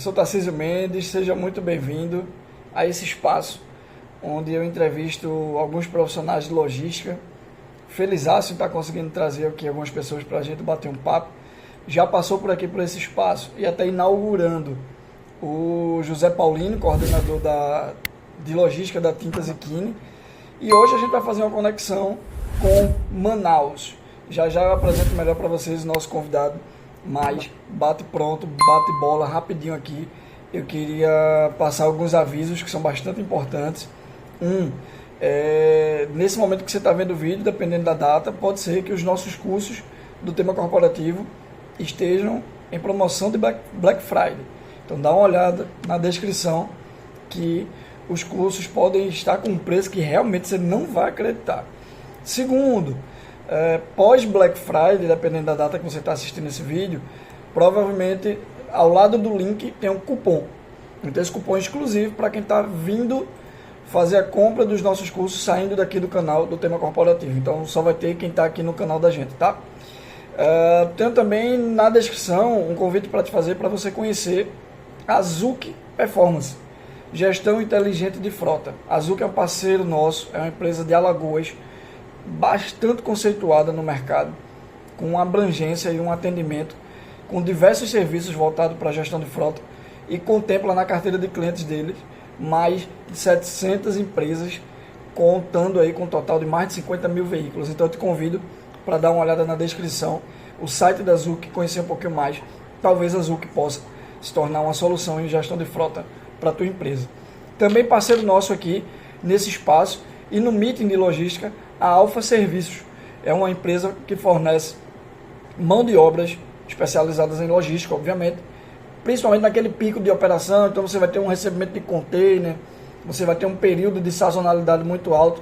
sou Tarcísio Mendes, seja muito bem-vindo a esse espaço onde eu entrevisto alguns profissionais de logística. Felizaço em estar conseguindo trazer aqui algumas pessoas para a gente bater um papo. Já passou por aqui por esse espaço e até inaugurando o José Paulino, coordenador de logística da Tintas Ikine. E hoje a gente vai fazer uma conexão com Manaus. Já já eu apresento melhor para vocês o nosso convidado, mas bate pronto, bate bola rapidinho aqui. Eu queria passar alguns avisos que são bastante importantes. Nesse momento que você está vendo o vídeo, dependendo da data, pode ser que os nossos cursos do tema corporativo estejam em promoção de Black Friday. Então dá uma olhada na descrição que os cursos podem estar com um preço que realmente você não vai acreditar. Segundo, pós Black Friday, dependendo da data que você está assistindo esse vídeo, provavelmente ao lado do link tem um cupom. Então esse cupom é exclusivo para quem está vindo fazer a compra dos nossos cursos saindo daqui do canal do tema corporativo. Então só vai ter quem está aqui no canal da gente, tá? Tenho também na descrição um convite para te fazer para você conhecer a Zuc Performance, gestão inteligente de frota. A Zuc é um parceiro nosso, é uma empresa de Alagoas, bastante conceituada no mercado, com uma abrangência e um atendimento com diversos serviços voltados para a gestão de frota e contempla na carteira de clientes deles mais de 700 empresas, contando aí com um total de mais de 50 mil veículos. Então eu te convido para dar uma olhada na descrição, o site da Zuc, conhecer um pouquinho mais. Talvez a Zuc possa se tornar uma solução em gestão de frota para a tua empresa. Também parceiro nosso aqui nesse espaço e no meeting de logística, a Alfa Serviços. É uma empresa que fornece mão de obras especializadas em logística, obviamente, principalmente naquele pico de operação. Então você vai ter um recebimento de container, você vai ter um período de sazonalidade muito alta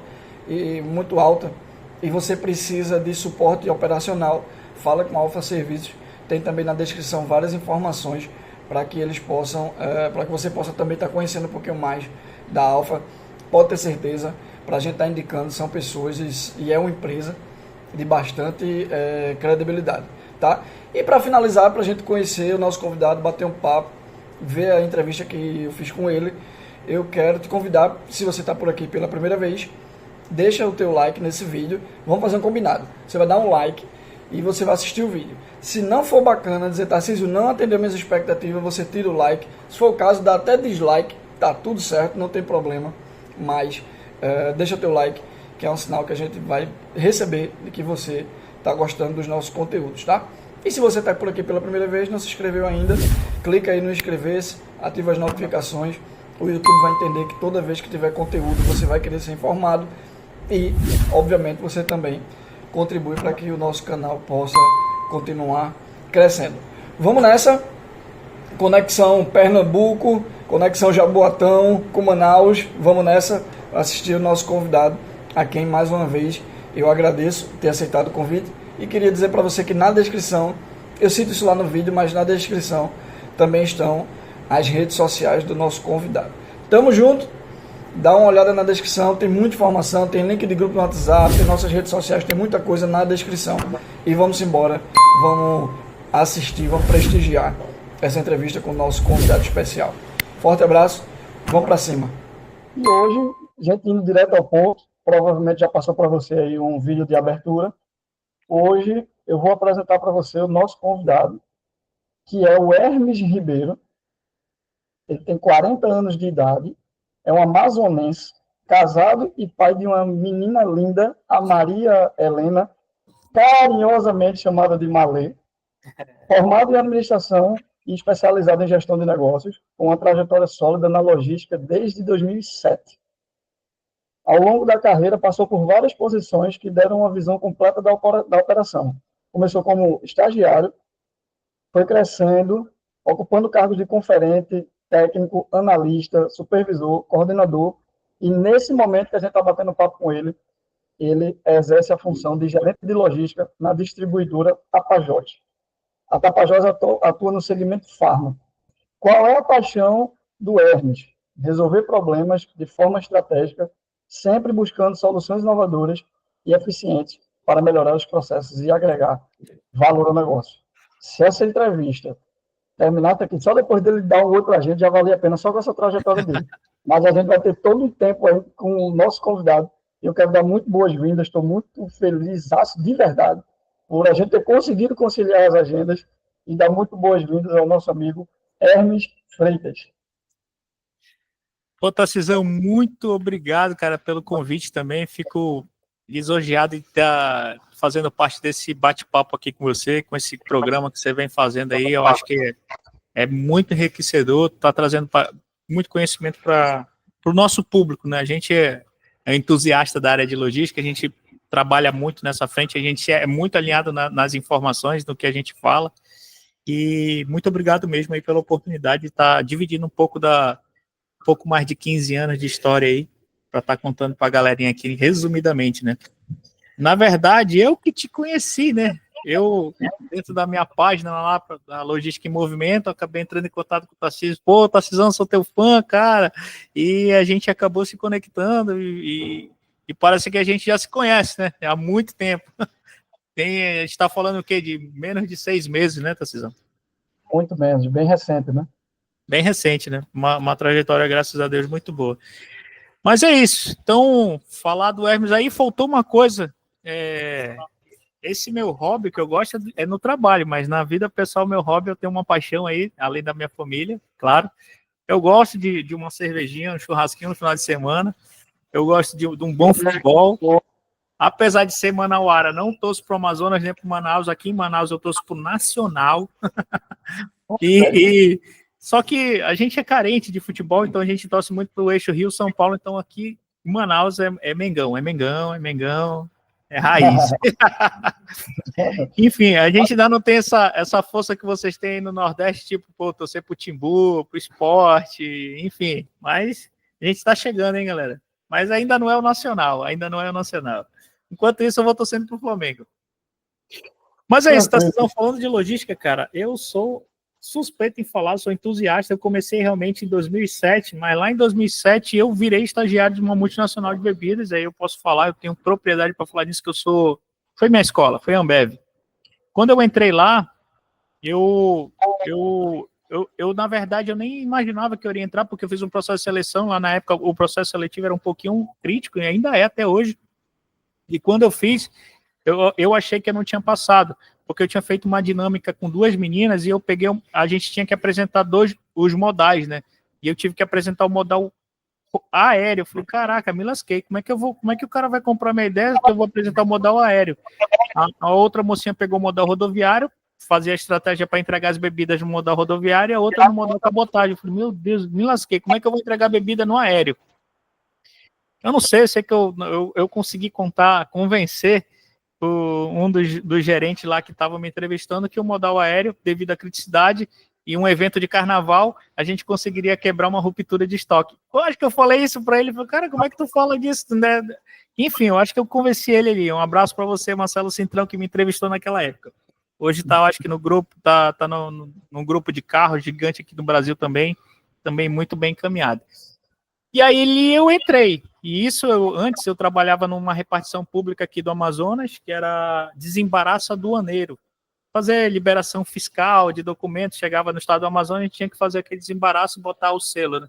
e você precisa de suporte operacional. Fala com a Alfa Serviços. Tem também na descrição várias informações para que eles possam, para que você possa também estar conhecendo um pouquinho mais da Alfa. Pode ter certeza, para a gente estar indicando, são pessoas e é uma empresa de bastante credibilidade, tá? E para finalizar, para a gente conhecer o nosso convidado, bater um papo, ver a entrevista que eu fiz com ele, eu quero te convidar, se você está por aqui pela primeira vez, deixa o teu like nesse vídeo. Vamos fazer um combinado. Você vai dar um like e você vai assistir o vídeo. Se não for bacana, dizer, Tarcísio, não atendeu minhas expectativas, você tira o like. Se for o caso, dá até dislike, tá tudo certo, não tem problema. Mas deixa o teu like, que é um sinal que a gente vai receber de que você está gostando dos nossos conteúdos, tá? E se você está por aqui pela primeira vez, não se inscreveu ainda, clica aí no inscrever-se, ativa as notificações. O YouTube vai entender que toda vez que tiver conteúdo, você vai querer ser informado. E, obviamente, você também contribui para que o nosso canal possa continuar crescendo. Vamos nessa. Conexão Pernambuco, conexão Jaboatão com Manaus. Vamos nessa, assistir o nosso convidado, a quem mais uma vez eu agradeço ter aceitado o convite. E queria dizer para você que na descrição, eu cito isso lá no vídeo, mas na descrição também estão as redes sociais do nosso convidado. Tamo junto, dá uma olhada na descrição, tem muita informação, tem link de grupo no WhatsApp, tem nossas redes sociais, tem muita coisa na descrição. E vamos embora, vamos assistir, vamos prestigiar essa entrevista com o nosso convidado especial. Forte abraço, vamos para cima. E hoje, gente indo direto ao ponto, provavelmente já passou para você aí um vídeo de abertura. Hoje eu vou apresentar para você o nosso convidado, que é o Hermes Ribeiro. Ele tem 40 anos de idade, é um amazonense, casado e pai de uma menina linda, a Maria Helena, carinhosamente chamada de Malê, formado em administração e especializado em gestão de negócios, com uma trajetória sólida na logística desde 2007. Ao longo da carreira, passou por várias posições que deram uma visão completa da operação. Começou como estagiário, foi crescendo, ocupando cargos de conferente, técnico, analista, supervisor, coordenador, e nesse momento que a gente está batendo papo com ele, ele exerce a função de gerente de logística na distribuidora Tapajós. A Tapajós atua no segmento farma. Qual é a paixão do Hermes? Resolver problemas de forma estratégica, sempre buscando soluções inovadoras e eficientes para melhorar os processos e agregar valor ao negócio. Se essa entrevista terminar tá aqui. Só depois dele dar um oi para a gente já valia a pena, só com essa trajetória dele. Mas a gente vai ter todo um tempo aí com o nosso convidado. Eu quero dar muito boas-vindas, estou muito feliz, de verdade, por a gente ter conseguido conciliar as agendas e dar muito boas-vindas ao nosso amigo Hermes Freitas. Pô, Tarcísio, muito obrigado, cara, pelo convite também. Fico lisonjeado em estar fazendo parte desse bate-papo aqui com você, com esse programa que você vem fazendo aí. Eu acho que é muito enriquecedor, está trazendo muito conhecimento para o nosso público, né? A gente é entusiasta da área de logística, a gente trabalha muito nessa frente, a gente é muito alinhado nas informações, no que a gente fala. E muito obrigado mesmo aí pela oportunidade de estar dividindo um pouco mais de 15 anos de história aí, para estar contando para a galerinha aqui, resumidamente, né? Na verdade, eu que te conheci, né? Eu, dentro da minha página lá, da Logística em Movimento, acabei entrando em contato com o Tarcísio. Pô, Tarcísio, sou teu fã, cara. E a gente acabou se conectando e parece que a gente já se conhece, né? Há muito tempo. A gente está falando o quê? De menos de 6 meses, né, Tarcísio? Muito menos, bem recente, né? Bem recente, né? Uma trajetória, graças a Deus, muito boa. Mas é isso. Então, falar do Hermes aí, faltou uma coisa. Esse meu hobby que eu gosto é no trabalho, mas na vida pessoal, meu hobby, eu tenho uma paixão aí, além da minha família, claro. Eu gosto de uma cervejinha, um churrasquinho no final de semana. Eu gosto de um bom futebol. Apesar de ser manauara, não torço para o Amazonas nem para o Manaus. Aqui em Manaus eu torço para o Nacional. Só que a gente é carente de futebol, então a gente torce muito para o eixo Rio-São Paulo. Então aqui em Manaus é Mengão, é Mengão, é Mengão, é raiz. Enfim, a gente ainda não tem essa força que vocês têm no Nordeste, tipo, pô, torcer pro Timbu, pro esporte, enfim. Mas a gente está chegando, hein, galera? Mas ainda não é o Nacional, ainda não é o Nacional. Enquanto isso, eu vou torcendo pro Flamengo. Mas é isso, tá falando de logística, cara. Eu sou suspeito em falar, sou entusiasta. Eu comecei realmente em 2007, mas lá em 2007 eu virei estagiário de uma multinacional de bebidas. Aí eu posso falar, eu tenho propriedade para falar disso, que eu sou. Foi minha escola, foi a Ambev. Quando eu entrei lá, eu na verdade, eu nem imaginava que eu iria entrar, porque eu fiz um processo de seleção. Lá na época, o processo seletivo era um pouquinho crítico, e ainda é até hoje. E quando eu fiz, eu achei que eu não tinha passado, porque eu tinha feito uma dinâmica com 2 meninas, e eu peguei, a gente tinha que apresentar os modais, né? E eu tive que apresentar o modal aéreo. Eu falei, caraca, me lasquei, como é que o cara vai comprar minha ideia que eu vou apresentar o modal aéreo? A outra mocinha pegou o modal rodoviário, fazia a estratégia para entregar as bebidas no modal rodoviário, e a outra no modal cabotagem. Eu falei, meu Deus, me lasquei, como é que eu vou entregar bebida no aéreo? Eu não sei, eu sei que eu consegui convencer um dos gerentes lá que estava me entrevistando que o modal aéreo, devido à criticidade e um evento de carnaval, a gente conseguiria quebrar uma ruptura de estoque. Eu acho que eu falei isso para ele, falei, cara, como é que tu fala disso, né? Enfim, eu acho que eu convenci ele ali. Um abraço para você, Marcelo Cintrão, que me entrevistou naquela época. Hoje está, acho que no grupo, tá num grupo de carros gigante aqui no Brasil também muito bem encaminhado. E aí eu entrei. E isso, antes eu trabalhava numa repartição pública aqui do Amazonas, que era desembaraço aduaneiro. Fazer liberação fiscal de documentos, chegava no estado do Amazonas, a gente tinha que fazer aquele desembaraço e botar o selo, né?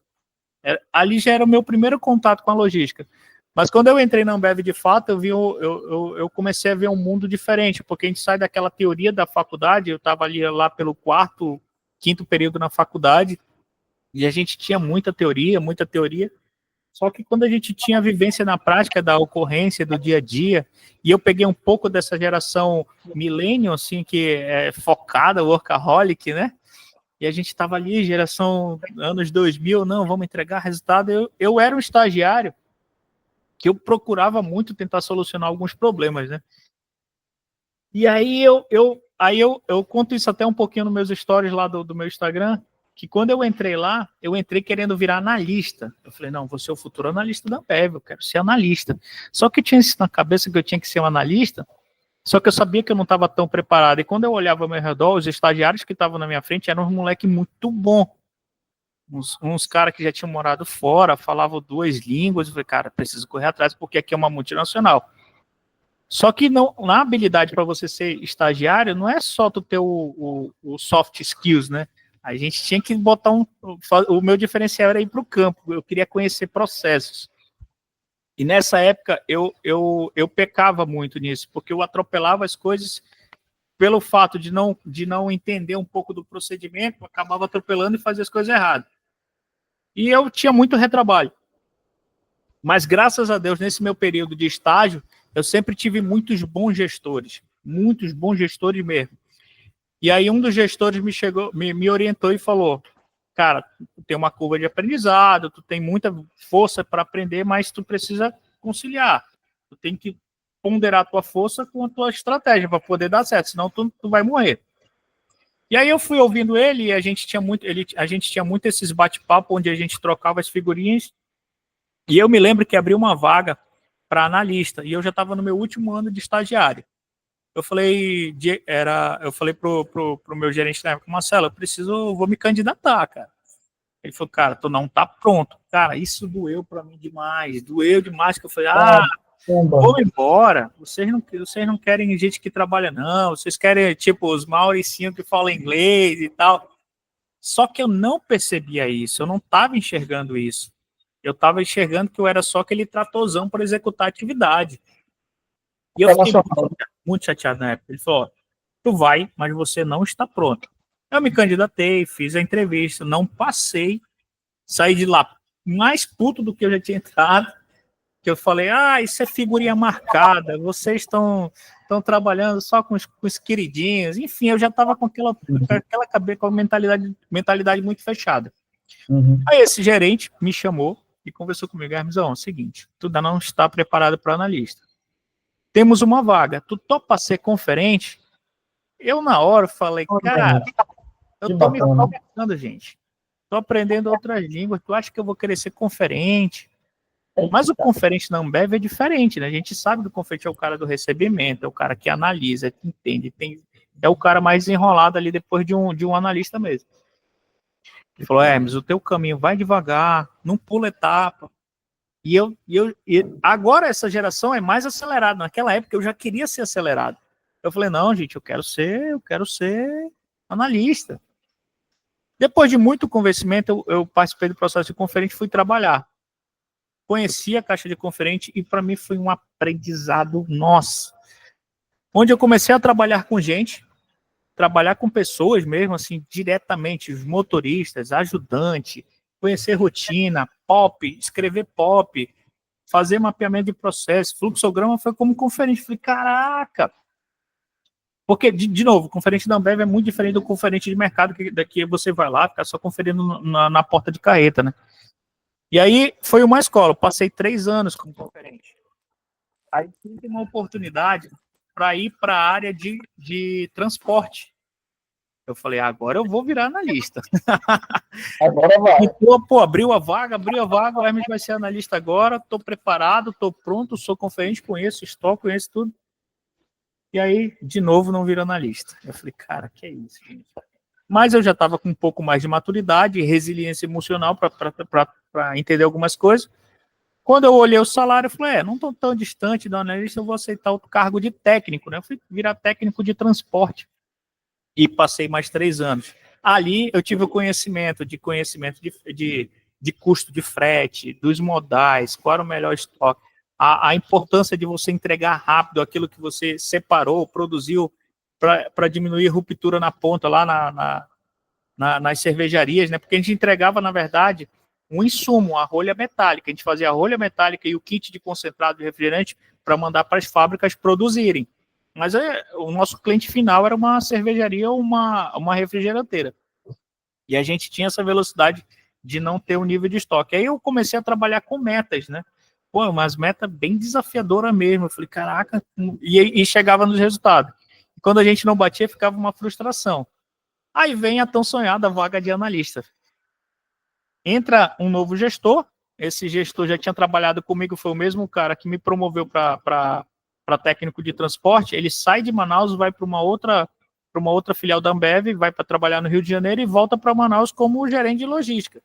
Ali já era o meu primeiro contato com a logística. Mas quando eu entrei na Ambev de fato, eu comecei a ver um mundo diferente, porque a gente sai daquela teoria da faculdade, eu estava ali lá pelo 4º, 5º período na faculdade, e a gente tinha muita teoria, só que quando a gente tinha a vivência na prática da ocorrência, do dia a dia, e eu peguei um pouco dessa geração millennial, assim, que é focada, workaholic, né? E a gente estava ali, geração anos 2000, não, vamos entregar resultado. Eu era um estagiário que eu procurava muito tentar solucionar alguns problemas, né? E aí eu conto isso até um pouquinho nos meus stories lá do meu Instagram, que quando eu entrei lá, eu entrei querendo virar analista. Eu falei, não, vou ser o futuro analista da Ambev, eu quero ser analista. Só que eu tinha isso na cabeça que eu tinha que ser um analista, só que eu sabia que eu não estava tão preparado. E quando eu olhava ao meu redor, os estagiários que estavam na minha frente eram uns moleques muito bons. Uns caras que já tinham morado fora, falavam 2 línguas. Eu falei, cara, preciso correr atrás, porque aqui é uma multinacional. Só que não, na habilidade para você ser estagiário, não é só tu ter o soft skills, né? A gente tinha que botar o meu diferencial era ir para o campo, eu queria conhecer processos. E nessa época eu pecava muito nisso, porque eu atropelava as coisas pelo fato de não entender um pouco do procedimento, eu acabava atropelando e fazia as coisas erradas. E eu tinha muito retrabalho. Mas graças a Deus, nesse meu período de estágio, eu sempre tive muitos bons gestores mesmo. E aí um dos gestores me orientou e falou: cara, tu tem uma curva de aprendizado, tu tem muita força para aprender, mas tu precisa conciliar. Tu tem que ponderar a tua força com a tua estratégia para poder dar certo, senão tu vai morrer. E aí eu fui ouvindo ele e a gente tinha muito esses bate-papo onde a gente trocava as figurinhas. E eu me lembro que abriu uma vaga para analista e eu já estava no meu último ano de estagiário. Eu falei pro meu gerente na época: Marcelo, vou me candidatar, cara. Ele falou: cara, tu não tá pronto. Cara, isso doeu para mim demais, que eu falei: vou embora. Vocês não querem gente que trabalha, não. Vocês querem, tipo, os mauricinhos que falam inglês e tal. Só que eu não percebia isso, eu não estava enxergando isso. Eu estava enxergando que eu era só aquele tratozão para executar a atividade. E eu fiquei muito chateado na época. Ele falou: tu vai, mas você não está pronto. Eu me candidatei, fiz a entrevista, não passei, saí de lá mais puto do que eu já tinha entrado, que eu falei: isso é figurinha marcada, vocês estão trabalhando só com os queridinhos. Enfim, eu já estava com aquela cabeça, com a mentalidade muito fechada. Uhum. Aí esse gerente me chamou e conversou comigo: Hermesão, é o seguinte, tu ainda não está preparado para analista. Temos uma vaga, tu topa ser conferente? Eu na hora falei: cara, eu tô me conversando, gente. Tô aprendendo outras línguas, tu acha que eu vou querer ser conferente? Mas o conferente na Ambev é diferente, né? A gente sabe que o conferente é o cara do recebimento, é o cara que analisa, que entende, é o cara mais enrolado ali depois de um analista mesmo. Ele falou: Hermes, o teu caminho vai devagar, não pula etapa. E agora essa geração é mais acelerada. Naquela época eu já queria ser acelerado. Eu falei: não, gente, eu quero ser analista. Depois de muito convencimento, eu participei do processo de conferente e fui trabalhar. Conheci a caixa de conferente e para mim foi um aprendizado nossa. Onde eu comecei a trabalhar com gente, trabalhar com pessoas mesmo, assim, diretamente, os motoristas, ajudante, conhecer rotina, escrever POP, fazer mapeamento de processo, fluxograma. Foi como conferente. Falei: caraca! Porque, de novo, o conferente da Ambev é muito diferente do conferente de mercado, que daqui você vai lá, fica só conferindo na porta de carreta, né? E aí foi uma escola, eu passei 3 anos como conferente. Aí tive uma oportunidade para ir para a área de transporte. Eu falei: agora eu vou virar analista. Agora vai. Então, abriu a vaga, o Hermes vai ser analista agora, estou preparado, estou pronto, sou conferente, conheço estoque, conheço tudo. E aí, de novo, não vira analista. Eu falei: cara, que é isso, gente? Mas eu já estava com um pouco mais de maturidade e resiliência emocional para entender algumas coisas. Quando eu olhei o salário, eu falei: não estou tão distante do analista, eu vou aceitar o cargo de técnico, né? Eu fui virar técnico de transporte. E passei mais 3 anos. Ali eu tive o conhecimento de custo de frete, dos modais, qual era o melhor estoque, a importância de você entregar rápido aquilo que você separou, produziu, para diminuir ruptura na ponta lá nas cervejarias, né? Porque a gente entregava, na verdade, um insumo, a rolha metálica. A gente fazia a rolha metálica e o kit de concentrado de refrigerante para mandar para as fábricas produzirem. Mas o nosso cliente final era uma cervejaria ou uma refrigeranteira. E a gente tinha essa velocidade de não ter um nível de estoque. Aí eu comecei a trabalhar com metas, né? Pô, umas metas bem desafiadoras mesmo. Eu falei: caraca, e chegava nos resultados. E quando a gente não batia, ficava uma frustração. Aí vem a tão sonhada vaga de analista. Entra um novo gestor. Esse gestor já tinha trabalhado comigo, foi o mesmo cara que me promoveu para técnico de transporte. Ele sai de Manaus, vai para uma outra filial da Ambev, vai para trabalhar no Rio de Janeiro e volta para Manaus como gerente de logística.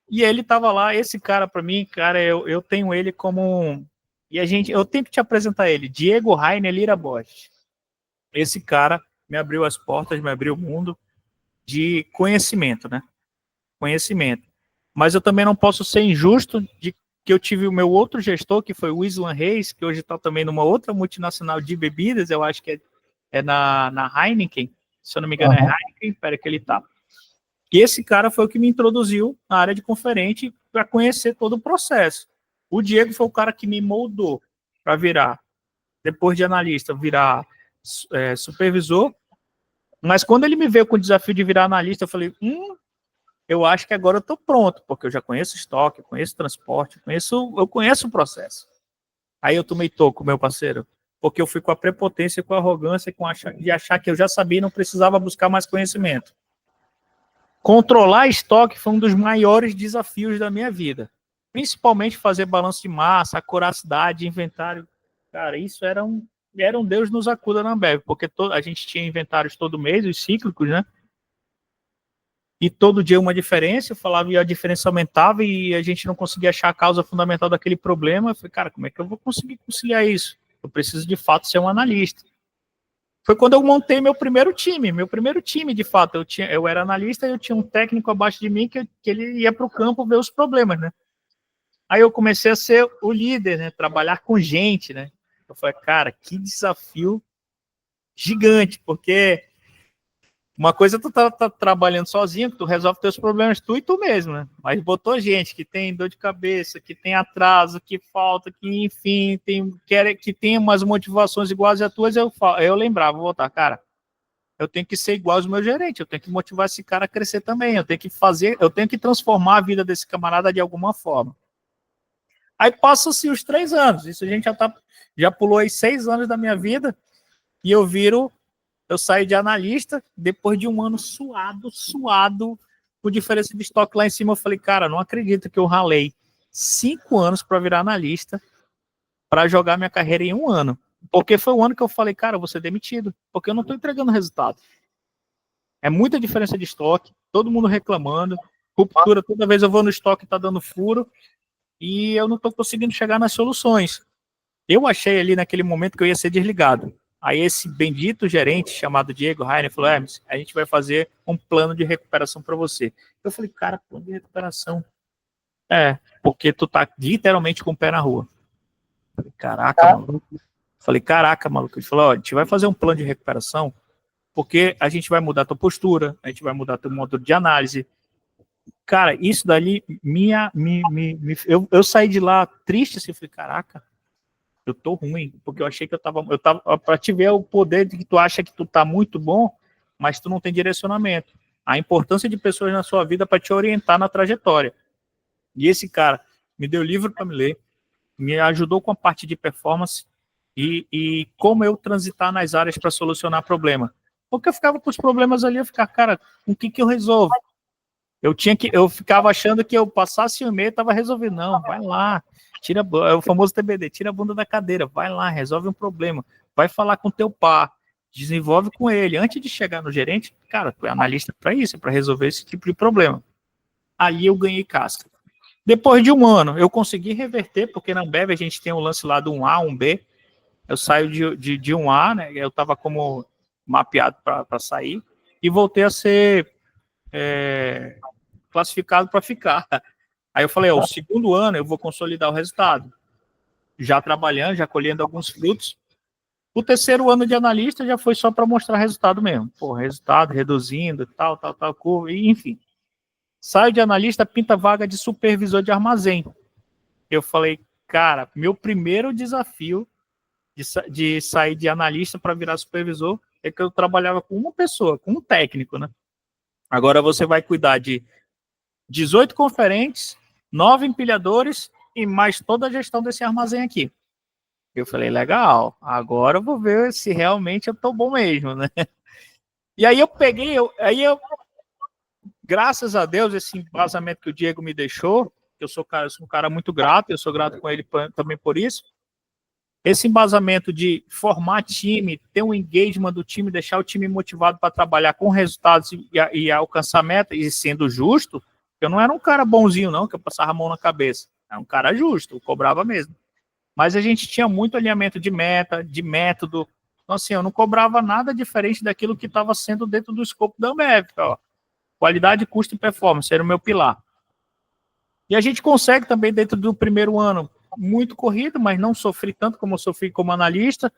E ele estava lá. Esse cara, para mim, cara, eu tenho ele como eu tenho que te apresentar ele, Diego Rainer Lira Bosch. Esse cara me abriu as portas, me abriu o mundo. de conhecimento, né? Conhecimento. Mas eu também não posso ser injusto de que eu tive o meu outro gestor, que foi o Islan Reis, que hoje está também numa outra multinacional de bebidas, eu acho que é na Heineken, se eu não me engano é Heineken, espera que ele tá. E esse cara foi o que me introduziu na área de conferente para conhecer todo o processo. O Diego foi o cara que me moldou para virar, depois de analista, virar supervisor. Mas quando ele me veio com o desafio de virar analista, eu falei, eu acho que agora eu estou pronto, porque eu já conheço estoque, eu conheço transporte, eu conheço o processo. Aí eu tomei toco, meu parceiro, porque eu fui com a prepotência, com a arrogância, de achar que eu já sabia e não precisava buscar mais conhecimento. Controlar estoque foi um dos maiores desafios da minha vida. Principalmente fazer balanço de massa, acuracidade, inventário. Cara, isso era um Deus nos acuda na Ambev, porque a gente tinha inventários todo mês, os cíclicos, né? E todo dia uma diferença, eu falava e a diferença aumentava e a gente não conseguia achar a causa fundamental daquele problema. Eu falei, cara, como é que eu vou conseguir conciliar isso? Eu preciso, de fato, ser um analista. Foi quando eu montei meu primeiro time, de fato. Eu era analista e eu tinha um técnico abaixo de mim que ele ia para o campo ver os problemas, né? Aí eu comecei a ser o líder, né? Trabalhar com gente, né? Eu falei, cara, que desafio gigante, porque uma coisa é tu tá trabalhando sozinho, que tu resolve teus problemas tu e tu mesmo, né? Mas botou gente que tem dor de cabeça, que tem atraso, que falta, que enfim, que tem umas motivações iguais às tuas, eu lembrava, vou botar, cara, eu tenho que ser igual aos meus gerentes, eu tenho que motivar esse cara a crescer também, eu tenho que transformar a vida desse camarada de alguma forma. Aí passam-se os 3 anos, isso a gente já pulou aí 6 anos da minha vida, e eu saí de analista, depois de um ano suado, com diferença de estoque lá em cima, eu falei, cara, não acredito que eu ralei 5 anos para virar analista, para jogar minha carreira em 1 ano. Porque foi o ano que eu falei, cara, eu vou ser demitido, porque eu não estou entregando resultado. É muita diferença de estoque, todo mundo reclamando, ruptura, toda vez eu vou no estoque, tá dando furo, e eu não estou conseguindo chegar nas soluções. Eu achei ali naquele momento que eu ia ser desligado. Aí esse bendito gerente chamado Diego Rainer falou, Hermes, a gente vai fazer um plano de recuperação para você. Eu falei, cara, plano de recuperação? Porque tu tá literalmente com o pé na rua. Eu falei, caraca, maluco. Ele falou, a gente vai fazer um plano de recuperação porque a gente vai mudar tua postura, a gente vai mudar teu módulo de análise. Cara, isso dali, eu saí de lá triste, assim, eu falei, caraca, eu tô ruim, porque eu achei que eu tava para te ver o poder de que tu acha que tu tá muito bom, mas tu não tem direcionamento. A importância de pessoas na sua vida para te orientar na trajetória. E esse cara me deu livro para me ler, me ajudou com a parte de performance e como eu transitar nas áreas para solucionar problema. Porque eu ficava com os problemas ali, eu ficava, cara, com o que eu resolvo? Eu ficava achando que eu passasse um e-mail e estava resolvendo. Não, vai lá, é o famoso TBD, tira a bunda da cadeira, vai lá, resolve um problema, vai falar com teu par, desenvolve com ele. Antes de chegar no gerente, cara, tu é analista para isso, para resolver esse tipo de problema. Ali eu ganhei casca. Depois de 1 ano, eu consegui reverter, porque na Ambev a gente tem o lance lá do 1A, 1B. Eu saio de 1A, né? Eu estava como mapeado para sair, e voltei a ser classificado para ficar. Aí eu falei, o 2º ano eu vou consolidar o resultado. Já trabalhando, já colhendo alguns frutos. O 3º ano de analista já foi só para mostrar resultado mesmo. Resultado, reduzindo, tal, curva, enfim. Saio de analista, pinta vaga de supervisor de armazém. Eu falei, cara, meu primeiro desafio de sair de analista para virar supervisor é que eu trabalhava com uma pessoa, com um técnico, né? Agora você vai cuidar de 18 conferentes, 9 empilhadores e mais toda a gestão desse armazém aqui. Eu falei, legal, agora eu vou ver se realmente eu tô bom mesmo, né? E aí eu peguei, graças a Deus, esse embasamento que o Diego me deixou, eu sou um cara muito grato, eu sou grato com ele também por isso. Esse embasamento de formar time, ter um engagement do time, deixar o time motivado para trabalhar com resultados e alcançar meta, e sendo justo, eu não era um cara bonzinho, não, que eu passava a mão na cabeça. Era um cara justo, eu cobrava mesmo. Mas a gente tinha muito alinhamento de meta, de método. Então, assim, eu não cobrava nada diferente daquilo que estava sendo dentro do escopo da Ambev. Ó. Qualidade, custo e performance era o meu pilar. E a gente consegue também, dentro do primeiro ano, muito corrido, mas não sofri tanto como eu sofri como analista.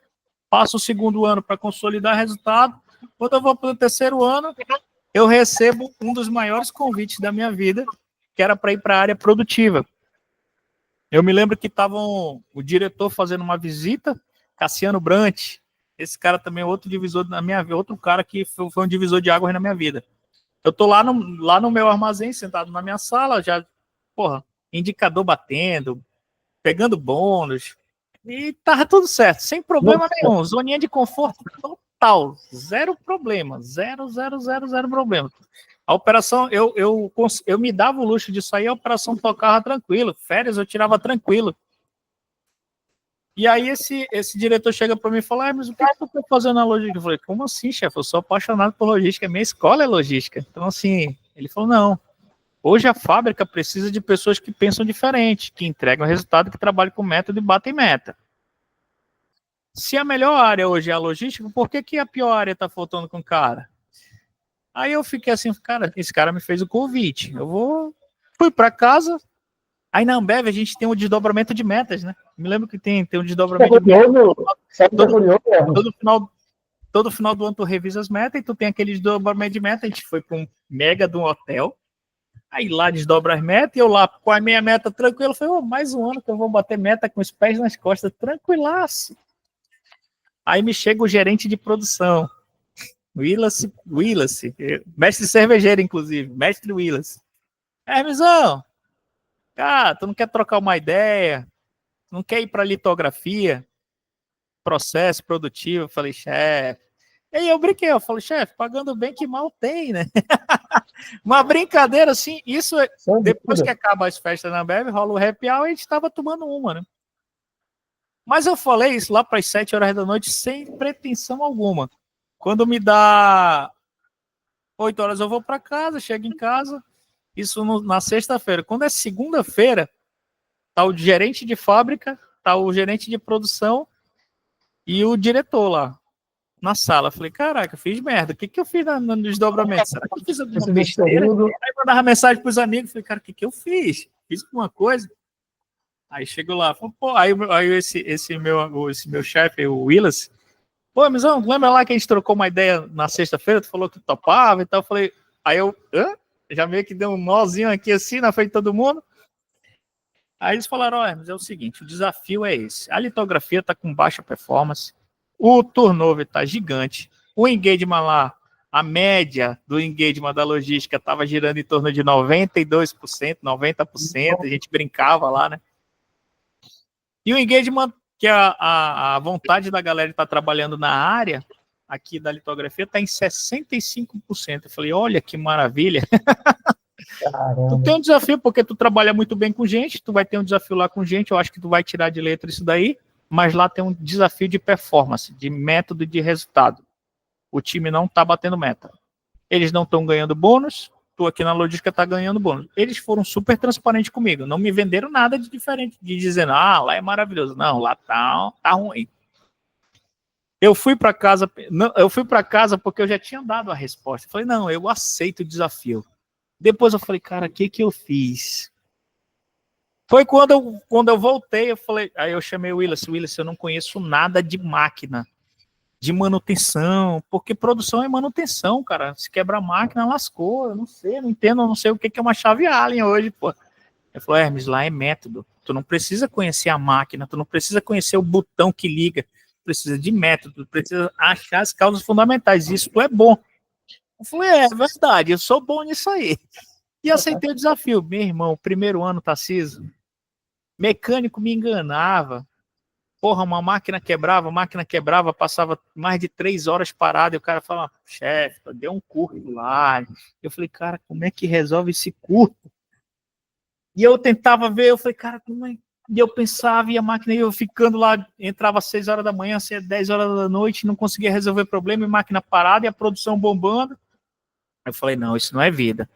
Passo o segundo ano para consolidar resultado. Quando eu vou para o terceiro ano, eu recebo um dos maiores convites da minha vida, que era para ir para a área produtiva. Eu me lembro que estava o diretor fazendo uma visita, Cassiano Brant. Esse cara também é outro divisor na minha vida, outro cara que foi um divisor de águas na minha vida. Eu tô lá no meu armazém, sentado na minha sala, já, indicador batendo, pegando bônus, e tava tudo certo, sem problema nenhum, zoninha de conforto total, zero problema, zero problema. A operação, eu me dava o luxo de sair, a operação tocava tranquilo, férias eu tirava tranquilo. E aí esse diretor chega para mim e fala, mas o que eu tô fazendo na logística? Eu falei, como assim, chefe? Eu sou apaixonado por logística, minha escola é logística. Então, assim, ele falou, não, hoje a fábrica precisa de pessoas que pensam diferente, que entregam resultado, que trabalham com método e batem meta. Se a melhor área hoje é a logística, por que a pior área está faltando com o cara? Aí eu fiquei assim, cara, esse cara me fez o convite. Fui para casa. Aí na Ambev a gente tem um desdobramento de metas, né? Me lembro que tem um desdobramento de metas. Todo final do ano tu revisa as metas e tu tem aquele desdobramento de meta. A gente foi para um mega de um hotel. Aí lá desdobra as metas e eu lá com a minha meta tranquila. Falei, mais um ano que eu vou bater meta com os pés nas costas, tranquilaço. Aí me chega o gerente de produção, Willis, mestre cervejeiro, inclusive, mestre Willis. Hermesão, cara, tu não quer trocar uma ideia? Não quer ir para litografia? Processo produtivo? Eu falei, chefe. E aí eu brinquei, eu falei, chefe, pagando bem que mal tem, né? Uma brincadeira assim, isso depois que acaba as festas na Ambev, rola o happy hour e a gente tava tomando uma, né? Mas eu falei isso lá para as 7 horas da noite sem pretensão alguma. Quando me dá 8 horas eu vou para casa, chego em casa, isso na sexta-feira. Quando é segunda-feira, tá o gerente de fábrica, tá o gerente de produção e o diretor lá na sala. Falei, caraca, fiz merda. O que eu fiz no desdobramento? Será que eu fiz alguma besteira? Aí mandava mensagem pros amigos. Falei, cara, o que eu fiz? Fiz alguma coisa? Aí chegou lá. Falei, pô, aí esse meu chefe, o Willis, pô, amizão, lembra lá que a gente trocou uma ideia na sexta-feira? Tu falou que topava e tal. Eu falei, aí eu já meio que deu um nozinho aqui assim na frente de todo mundo. Aí eles falaram, Hermes, é o seguinte, o desafio é esse. A litografia está com baixa performance, o turnover está gigante, o engagement lá, a média do engagement da logística estava girando em torno de 92%, 90%, a gente brincava lá, né? E o engagement, que a vontade da galera estar trabalhando na área aqui da litografia, está em 65%. Eu falei, olha que maravilha. Caramba. Tu tem um desafio, porque tu trabalha muito bem com gente, tu vai ter um desafio lá com gente, eu acho que tu vai tirar de letra isso daí, mas lá tem um desafio de performance, de método e de resultado. O time não tá batendo meta. Eles não estão ganhando bônus, tu aqui na logística tá ganhando bônus. Eles foram super transparentes comigo, não me venderam nada de diferente, de dizendo, lá é maravilhoso. Não, lá tá ruim. Eu fui para casa porque eu já tinha dado a resposta. Eu falei, não, eu aceito o desafio. Depois eu falei, cara, o que eu fiz? Foi quando eu voltei, eu falei, aí eu chamei o Willis, eu não conheço nada de máquina, de manutenção, porque produção é manutenção, cara. Se quebra a máquina, lascou, eu não sei, não entendo, eu não sei o que é uma chave Allen hoje, pô. Ele falou, Hermes, lá é método, tu não precisa conhecer a máquina, tu não precisa conhecer o botão que liga, tu precisa de método, tu precisa achar as causas fundamentais, isso é bom. Eu falei, é verdade, eu sou bom nisso aí. E aceitei o desafio. Meu irmão, primeiro ano, Tarcísio, mecânico me enganava. Porra, uma máquina quebrava, passava mais de 3 horas parado, e o cara falava, chefe, deu um curto lá. Eu falei, cara, como é que resolve esse curto? E eu tentava ver, eu falei, cara, como é? E eu pensava, e a máquina eu ficando lá, entrava às 6 horas da manhã, às 10 horas da noite, não conseguia resolver problema, e máquina parada, e a produção bombando. Eu falei, não, isso não é vida.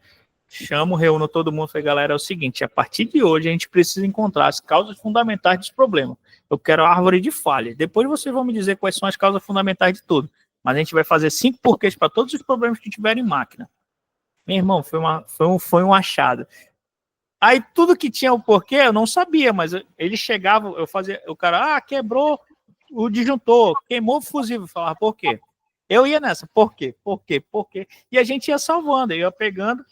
Reúno todo mundo, falei, galera, é o seguinte, a partir de hoje a gente precisa encontrar as causas fundamentais dos problemas. Eu quero a árvore de falha. Depois vocês vão me dizer quais são as causas fundamentais de tudo. Mas a gente vai fazer 5 porquês para todos os problemas que tiverem em máquina. Meu irmão, foi um achado. Aí tudo que tinha o porquê, eu não sabia, mas ele chegava, eu fazia, o cara, quebrou o disjuntor, queimou o fusível, eu falava, por quê? Eu ia nessa, por quê? Por quê? Por quê? E a gente ia salvando, eu ia pegando,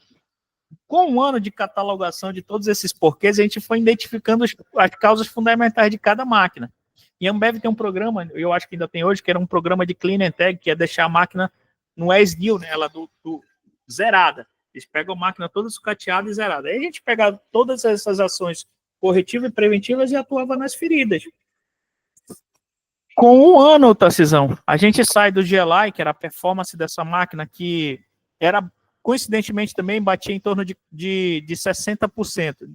com um ano de catalogação de todos esses porquês, a gente foi identificando as causas fundamentais de cada máquina. E a Ambev tem um programa, eu acho que ainda tem hoje, que era um programa de clean and tag, que é deixar a máquina no ESDIL, né, ela do zerada. Eles pegam a máquina toda sucateada e zerada. Aí a gente pegava todas essas ações corretivas e preventivas e atuava nas feridas. Com um ano, Tarcisão, a gente sai do GLI, que era a performance dessa máquina, que era, coincidentemente, também batia em torno de 60%.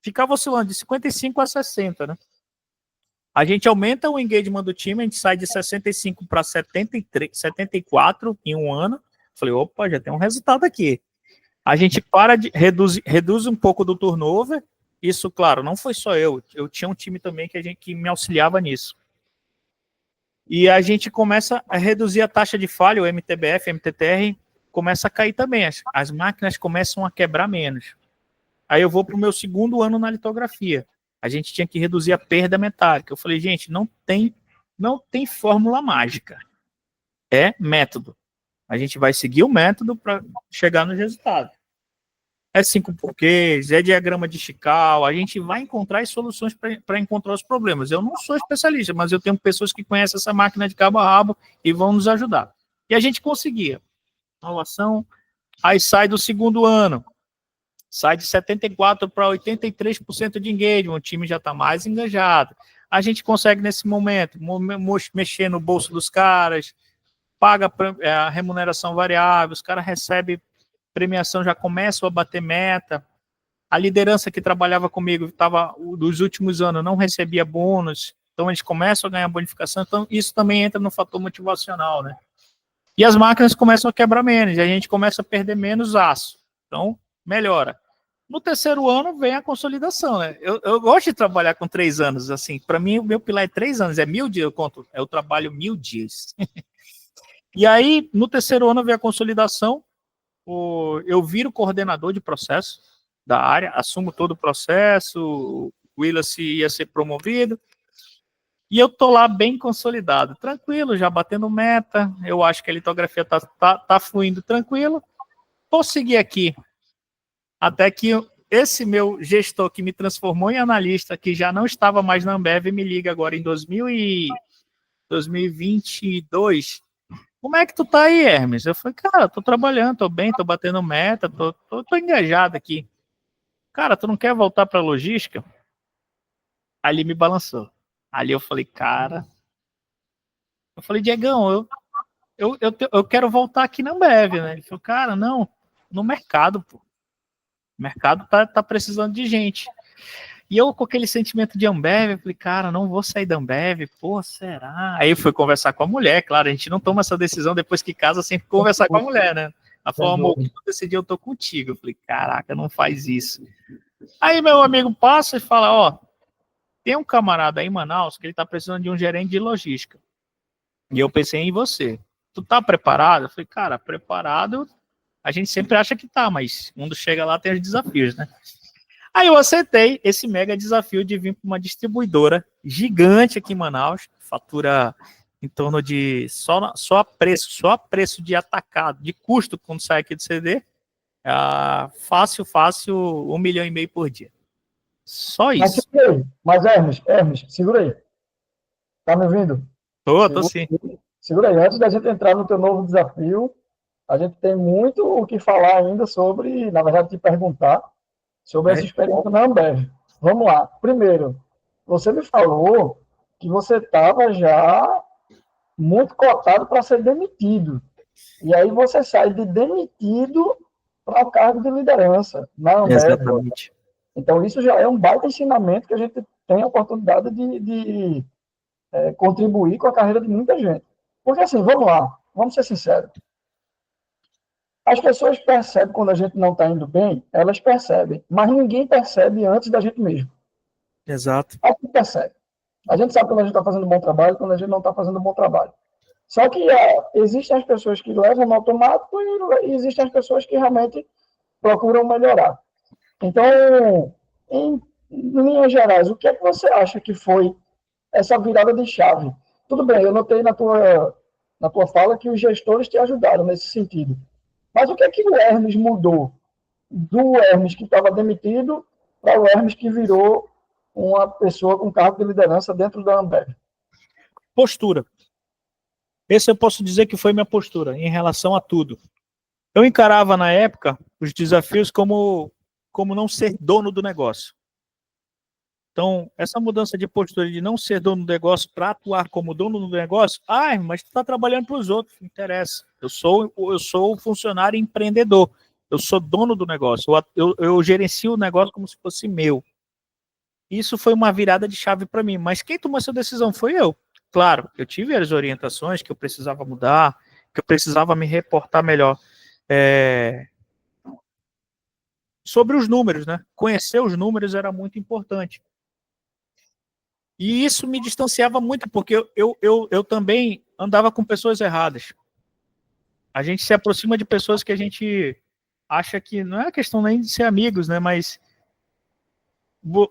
Ficava oscilando de 55% a 60%, né? A gente aumenta o engagement do time, a gente sai de 65 para 74 em um ano. Falei, opa, já tem um resultado aqui. A gente reduz um pouco do turnover. Isso, claro, não foi só eu tinha um time também que me auxiliava nisso. E a gente começa a reduzir a taxa de falha, o MTBF, MTTR, começa a cair também. As máquinas começam a quebrar menos. Aí eu vou para o meu segundo ano na litografia. A gente tinha que reduzir a perda metálica. Eu falei, gente, não tem fórmula mágica. É método. A gente vai seguir o método para chegar no resultado. É 5 porquês, é diagrama de Chical, a gente vai encontrar as soluções para encontrar os problemas. Eu não sou especialista, mas eu tenho pessoas que conhecem essa máquina de cabo a rabo e vão nos ajudar. E a gente conseguia. Inovação, aí sai do segundo ano, sai de 74% para 83% de engagement, o time já está mais engajado. A gente consegue, nesse momento, mexer no bolso dos caras, paga a remuneração variável, os caras recebem premiação, já começam a bater meta. A liderança que trabalhava comigo estava dos últimos anos, não recebia bônus, então eles começam a ganhar bonificação, então isso também entra no fator motivacional, né? E as máquinas começam a quebrar menos, e a gente começa a perder menos aço, então melhora. No terceiro ano vem a consolidação, né? Eu gosto de trabalhar com 3 anos, assim, para mim o meu pilar é 3 anos, é 1000 dias, eu trabalho 1000 dias. E aí, no terceiro ano vem a consolidação, eu viro coordenador de processo da área, assumo todo o processo, o Willis ia ser promovido, e eu tô lá bem consolidado, tranquilo, já batendo meta, eu acho que a litografia tá fluindo tranquilo, vou seguir aqui, até que esse meu gestor que me transformou em analista, que já não estava mais na Ambev, me liga agora em 2022, como é que tu tá aí, Hermes? Eu falei, cara, tô trabalhando, tô bem, tô batendo meta, tô engajado aqui. Cara, tu não quer voltar pra logística? Ali me balançou. Ali eu falei, cara... Eu falei, Diegão, eu quero voltar aqui na Ambev, né? Ele falou, cara, não, no mercado, pô. O mercado tá precisando de gente. E eu, com aquele sentimento de Ambev, eu falei, cara, não vou sair da Ambev, pô, será? Aí eu fui conversar com a mulher, claro, a gente não toma essa decisão depois que casa sem conversar com a mulher, né? Ela falou, amor, que eu decidi, eu tô contigo. Eu falei, caraca, não faz isso. Aí meu amigo passa e fala, ó, tem um camarada aí em Manaus que ele tá precisando de um gerente de logística. E eu pensei em você. Tu tá preparado? Eu falei, cara, preparado, a gente sempre acha que tá, mas quando chega lá tem os desafios, né? Aí eu aceitei esse mega desafio de vir para uma distribuidora gigante aqui em Manaus, fatura em torno de só a preço de atacado, de custo quando sai aqui do CD, fácil, 1,5 milhão por dia. Só isso. Mas Hermes, segura aí. Tá me ouvindo? Tô sim. Segura aí. Antes da gente entrar no teu novo desafio, a gente tem muito o que falar ainda sobre, na verdade, te perguntar sobre essa experiência na Ambev. Vamos lá. Primeiro, você me falou que você estava já muito cotado para ser demitido. E aí você sai de demitido para o cargo de liderança na Ambev. Exatamente. Então, isso já é um baita ensinamento que a gente tem a oportunidade de contribuir com a carreira de muita gente. Porque, assim, vamos lá, vamos ser sinceros. As pessoas percebem quando a gente não está indo bem, elas percebem, mas ninguém percebe antes da gente mesmo. Exato. A gente percebe. A gente sabe quando a gente está fazendo um bom trabalho, quando a gente não está fazendo um bom trabalho. Só que existem as pessoas que levam no automático e existem as pessoas que realmente procuram melhorar. Então, em linhas gerais, o que é que você acha que foi essa virada de chave? Tudo bem, eu notei na tua fala que os gestores te ajudaram nesse sentido. Mas o que é que o Hermes mudou do Hermes que estava demitido para o Hermes que virou uma pessoa com cargo de liderança dentro da Ambev? Postura. Esse eu posso dizer que foi minha postura em relação a tudo. Eu encarava na época os desafios como não ser dono do negócio. Então, essa mudança de postura de não ser dono do negócio para atuar como dono do negócio, mas tu está trabalhando para os outros, não interessa. Eu sou funcionário empreendedor, eu sou dono do negócio, eu gerencio o negócio como se fosse meu. Isso foi uma virada de chave para mim, mas quem tomou essa decisão foi eu. Claro, eu tive as orientações que eu precisava mudar, que eu precisava me reportar melhor. Sobre os números, né? Conhecer os números era muito importante. E isso me distanciava muito, porque eu também andava com pessoas erradas. A gente se aproxima de pessoas que a gente acha que não é questão nem de ser amigos, né? Mas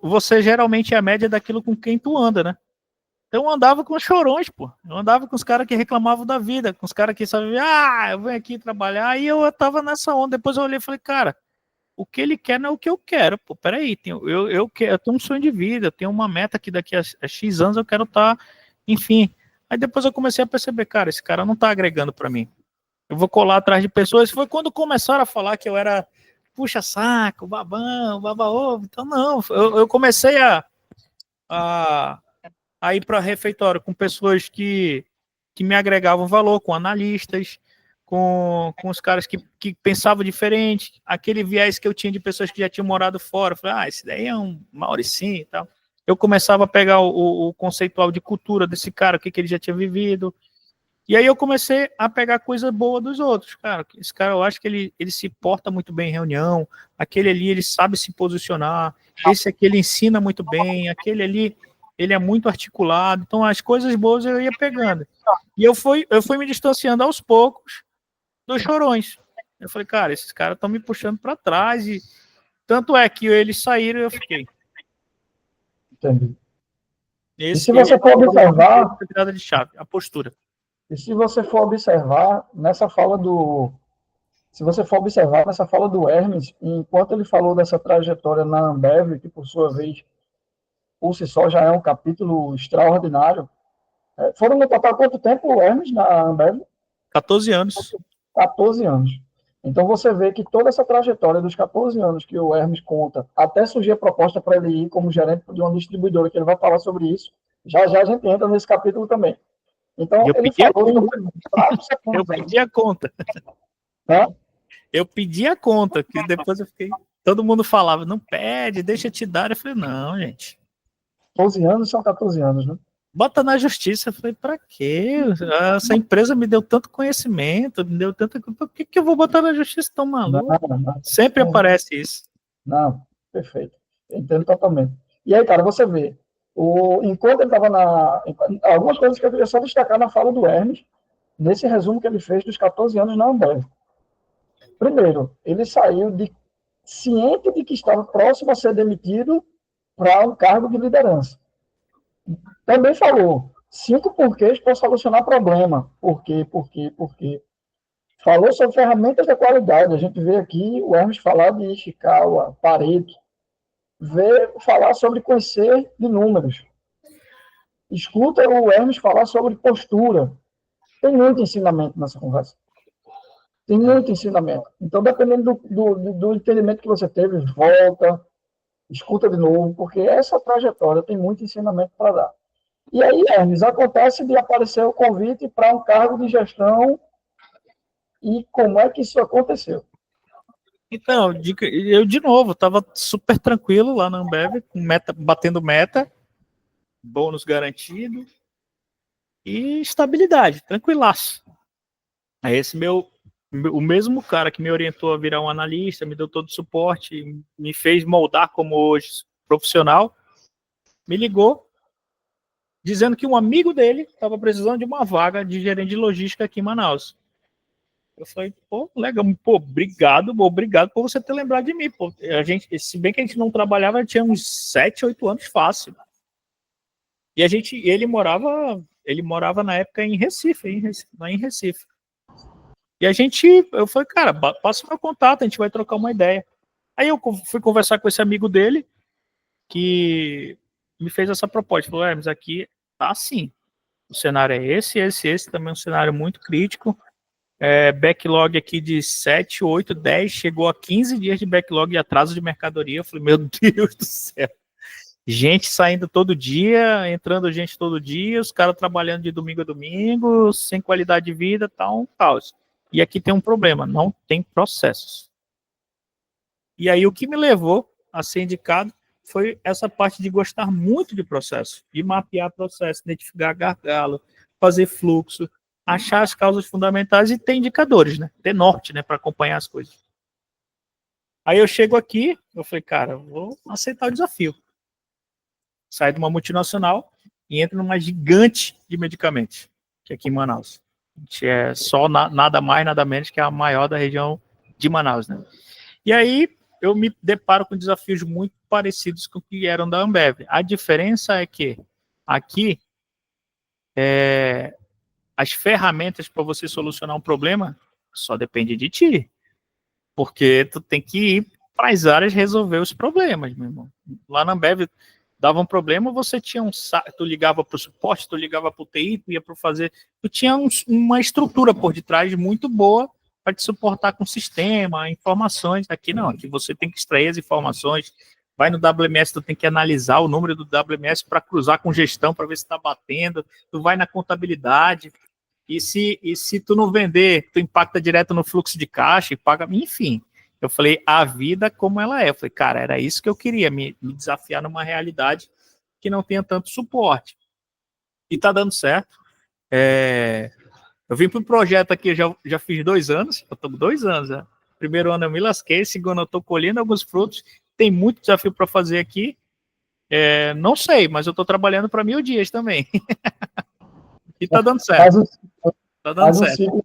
você geralmente é a média daquilo com quem tu anda, né? Então eu andava com os chorões, pô. Eu andava com os caras que reclamavam da vida, com os caras que sabiam, eu venho aqui trabalhar, e eu tava nessa onda. Depois eu olhei e falei, cara, o que ele quer não é o que eu quero, pô, peraí, eu tenho um sonho de vida, eu tenho uma meta que daqui a X anos eu quero estar, enfim. Aí depois eu comecei a perceber, cara, esse cara não tá agregando para mim. Eu vou colar atrás de pessoas. Foi quando começaram a falar que eu era puxa-saco, babão, baba-ovo. Então, não, eu comecei a ir para refeitório com pessoas que me agregavam valor, com analistas, com os caras que pensavam diferente, aquele viés que eu tinha de pessoas que já tinham morado fora. Eu falei, esse daí é um Mauricinho e tal. Eu começava a pegar o conceitual de cultura desse cara, o que ele já tinha vivido. E aí eu comecei a pegar coisa boa dos outros. Cara, esse cara, eu acho que ele se porta muito bem em reunião, aquele ali, ele sabe se posicionar, esse aqui, ele ensina muito bem, aquele ali, ele é muito articulado. Então, as coisas boas eu ia pegando. E eu fui me distanciando aos poucos dos chorões. Eu falei, cara, esses caras estão me puxando para trás. E tanto é que eles saíram e eu fiquei. Entendi. E se você for observar, virada de chave, a postura. E se você for observar nessa fala do Hermes, enquanto ele falou dessa trajetória na Ambev, que por sua vez, por si só, já é um capítulo extraordinário. Foram no total quanto tempo, Hermes, na Ambev? 14 anos. 14 anos. Então você vê que toda essa trajetória dos 14 anos que o Hermes conta, até surgir a proposta para ele ir como gerente de uma distribuidora, que ele vai falar sobre isso, já já a gente entra nesse capítulo também. Então, eu ele pedi falou eu pedi a conta. Hã? Eu pedi a conta, que depois eu fiquei. Todo mundo falava, não pede, deixa eu te dar. Eu falei, não, gente. 12 anos são 14 anos, né? Bota na justiça. Eu falei, pra quê? Essa empresa me deu tanto conhecimento, me deu tanto. Por que eu vou botar na justiça tão maluco? Não. Sempre aparece isso. Não, perfeito. Entendo totalmente. E aí, cara, você vê, enquanto ele estava algumas coisas que eu queria só destacar na fala do Hermes, nesse resumo que ele fez dos 14 anos na Ambev. Primeiro, ele saiu ciente de que estava próximo a ser demitido para um cargo de liderança. Também falou 5 porquês para solucionar problema. Por quê? Falou sobre ferramentas da qualidade. A gente vê aqui o Hermes falar de Ishikawa, Pareto, falar sobre conhecer de números. Escuta o Hermes falar sobre postura. Tem muito ensinamento nessa conversa. Tem muito ensinamento. Então, dependendo do entendimento que você teve, volta, escuta de novo, porque essa trajetória tem muito ensinamento para dar. E aí, Hermes, acontece de aparecer o convite para um cargo de gestão. E como é que isso aconteceu? Então, eu de novo, estava super tranquilo lá na Ambev, batendo meta, bônus garantido e estabilidade, tranquilaço. Aí o mesmo cara que me orientou a virar um analista, me deu todo o suporte, me fez moldar como hoje profissional, me ligou dizendo que um amigo dele estava precisando de uma vaga de gerente de logística aqui em Manaus. Eu falei, pô, legal, pô, obrigado por você ter lembrado de mim, pô. A gente, se bem que a gente não trabalhava, tinha uns 7, 8 anos fácil. E ele morava na época em Recife. E eu falei, cara, passa o meu contato, a gente vai trocar uma ideia. Aí eu fui conversar com esse amigo dele, que me fez essa proposta. Falou, mas aqui tá assim. O cenário é esse também é um cenário muito crítico. Backlog aqui de 7, 8, 10, chegou a 15 dias de backlog e atraso de mercadoria. Eu falei, meu Deus do céu. Gente saindo todo dia, entrando gente todo dia, os caras trabalhando de domingo a domingo, sem qualidade de vida, tá um caos. E aqui tem um problema, não tem processos. E aí o que me levou a ser indicado foi essa parte de gostar muito de processo, de mapear processo, identificar gargalo, fazer fluxo, achar as causas fundamentais e ter indicadores, né? Ter norte, né, para acompanhar as coisas. Aí eu chego aqui, eu falei, cara, vou aceitar o desafio. Saio de uma multinacional e entro numa gigante de medicamentos, que é aqui em Manaus. A gente é só nada mais, nada menos que a maior da região de Manaus, né? E aí eu me deparo com desafios muito parecidos com o que eram da Ambev. A diferença é que aqui as ferramentas para você solucionar um problema só depende de ti. Porque tu tem que ir para as áreas resolver os problemas, meu irmão. Lá na Ambev dava um problema, você tinha tu ligava para o suporte, tu ligava para o TI, tu ia para fazer, tu tinha uma estrutura por detrás muito boa para te suportar com sistema, informações. Aqui não, aqui você tem que extrair as informações, vai no WMS, tu tem que analisar o número do WMS para cruzar com gestão, para ver se está batendo, tu vai na contabilidade, e se tu não vender, tu impacta direto no fluxo de caixa e paga, enfim. Eu falei, a vida como ela é. Eu falei, cara, era isso que eu queria, me desafiar numa realidade que não tenha tanto suporte. E tá dando certo. Eu vim para um projeto aqui, eu já fiz 2 anos, eu estou 2 anos. Né? Primeiro ano eu me lasquei, segundo eu estou colhendo alguns frutos, tem muito desafio para fazer aqui. Não sei, mas eu estou trabalhando para 1000 dias também. E tá dando certo. Tá dando certo.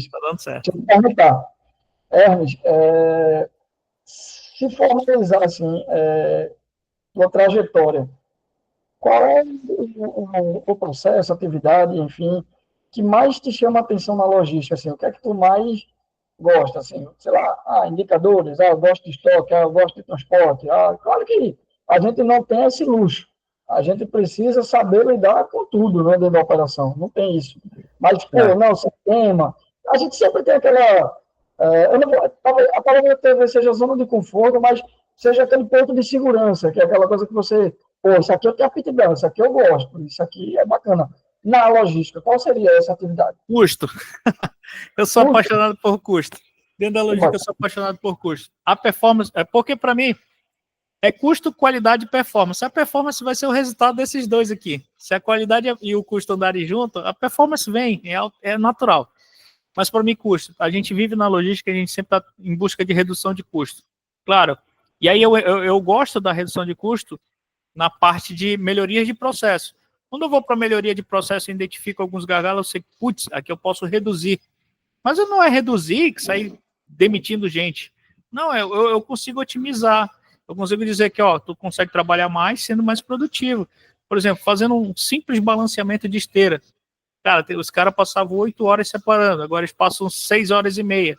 Tá dando certo. Deixa eu te perguntar, Hermes, se for analisar assim, tua trajetória, qual é o processo, atividade, enfim, que mais te chama a atenção na logística? Assim, o que é que tu mais gosta? Assim, sei lá, indicadores, eu gosto de estoque, eu gosto de transporte. Claro que a gente não tem esse luxo. A gente precisa saber lidar com tudo, né, dentro da operação. Não tem isso. Mas, não, sistema. A gente sempre tem aquela. Eu não vou, talvez a palavra talvez seja zona de conforto, mas seja aquele ponto de segurança, que é aquela coisa que você. Pô, isso aqui eu tenho aptidão, isso aqui eu gosto, isso aqui é bacana. Na logística, qual seria essa atividade? Custo. Eu sou apaixonado por custo. Dentro da logística, eu sou apaixonado por custo. A performance, porque para mim, é custo, qualidade e performance. A performance vai ser o resultado desses dois aqui. Se a qualidade e o custo andarem junto, a performance vem, é natural. Mas para mim, custo. A gente vive na logística, a gente sempre está em busca de redução de custo. Claro. E aí eu gosto da redução de custo na parte de melhorias de processo. Quando eu vou para melhoria de processo e identifico alguns gargalos, eu sei, putz, aqui eu posso reduzir. Mas não é reduzir, que sair demitindo gente. Não, eu consigo otimizar. Eu consigo dizer que, tu consegue trabalhar mais sendo mais produtivo. Por exemplo, fazendo um simples balanceamento de esteira. Cara, os caras passavam 8 horas separando, agora eles passam 6 horas e meia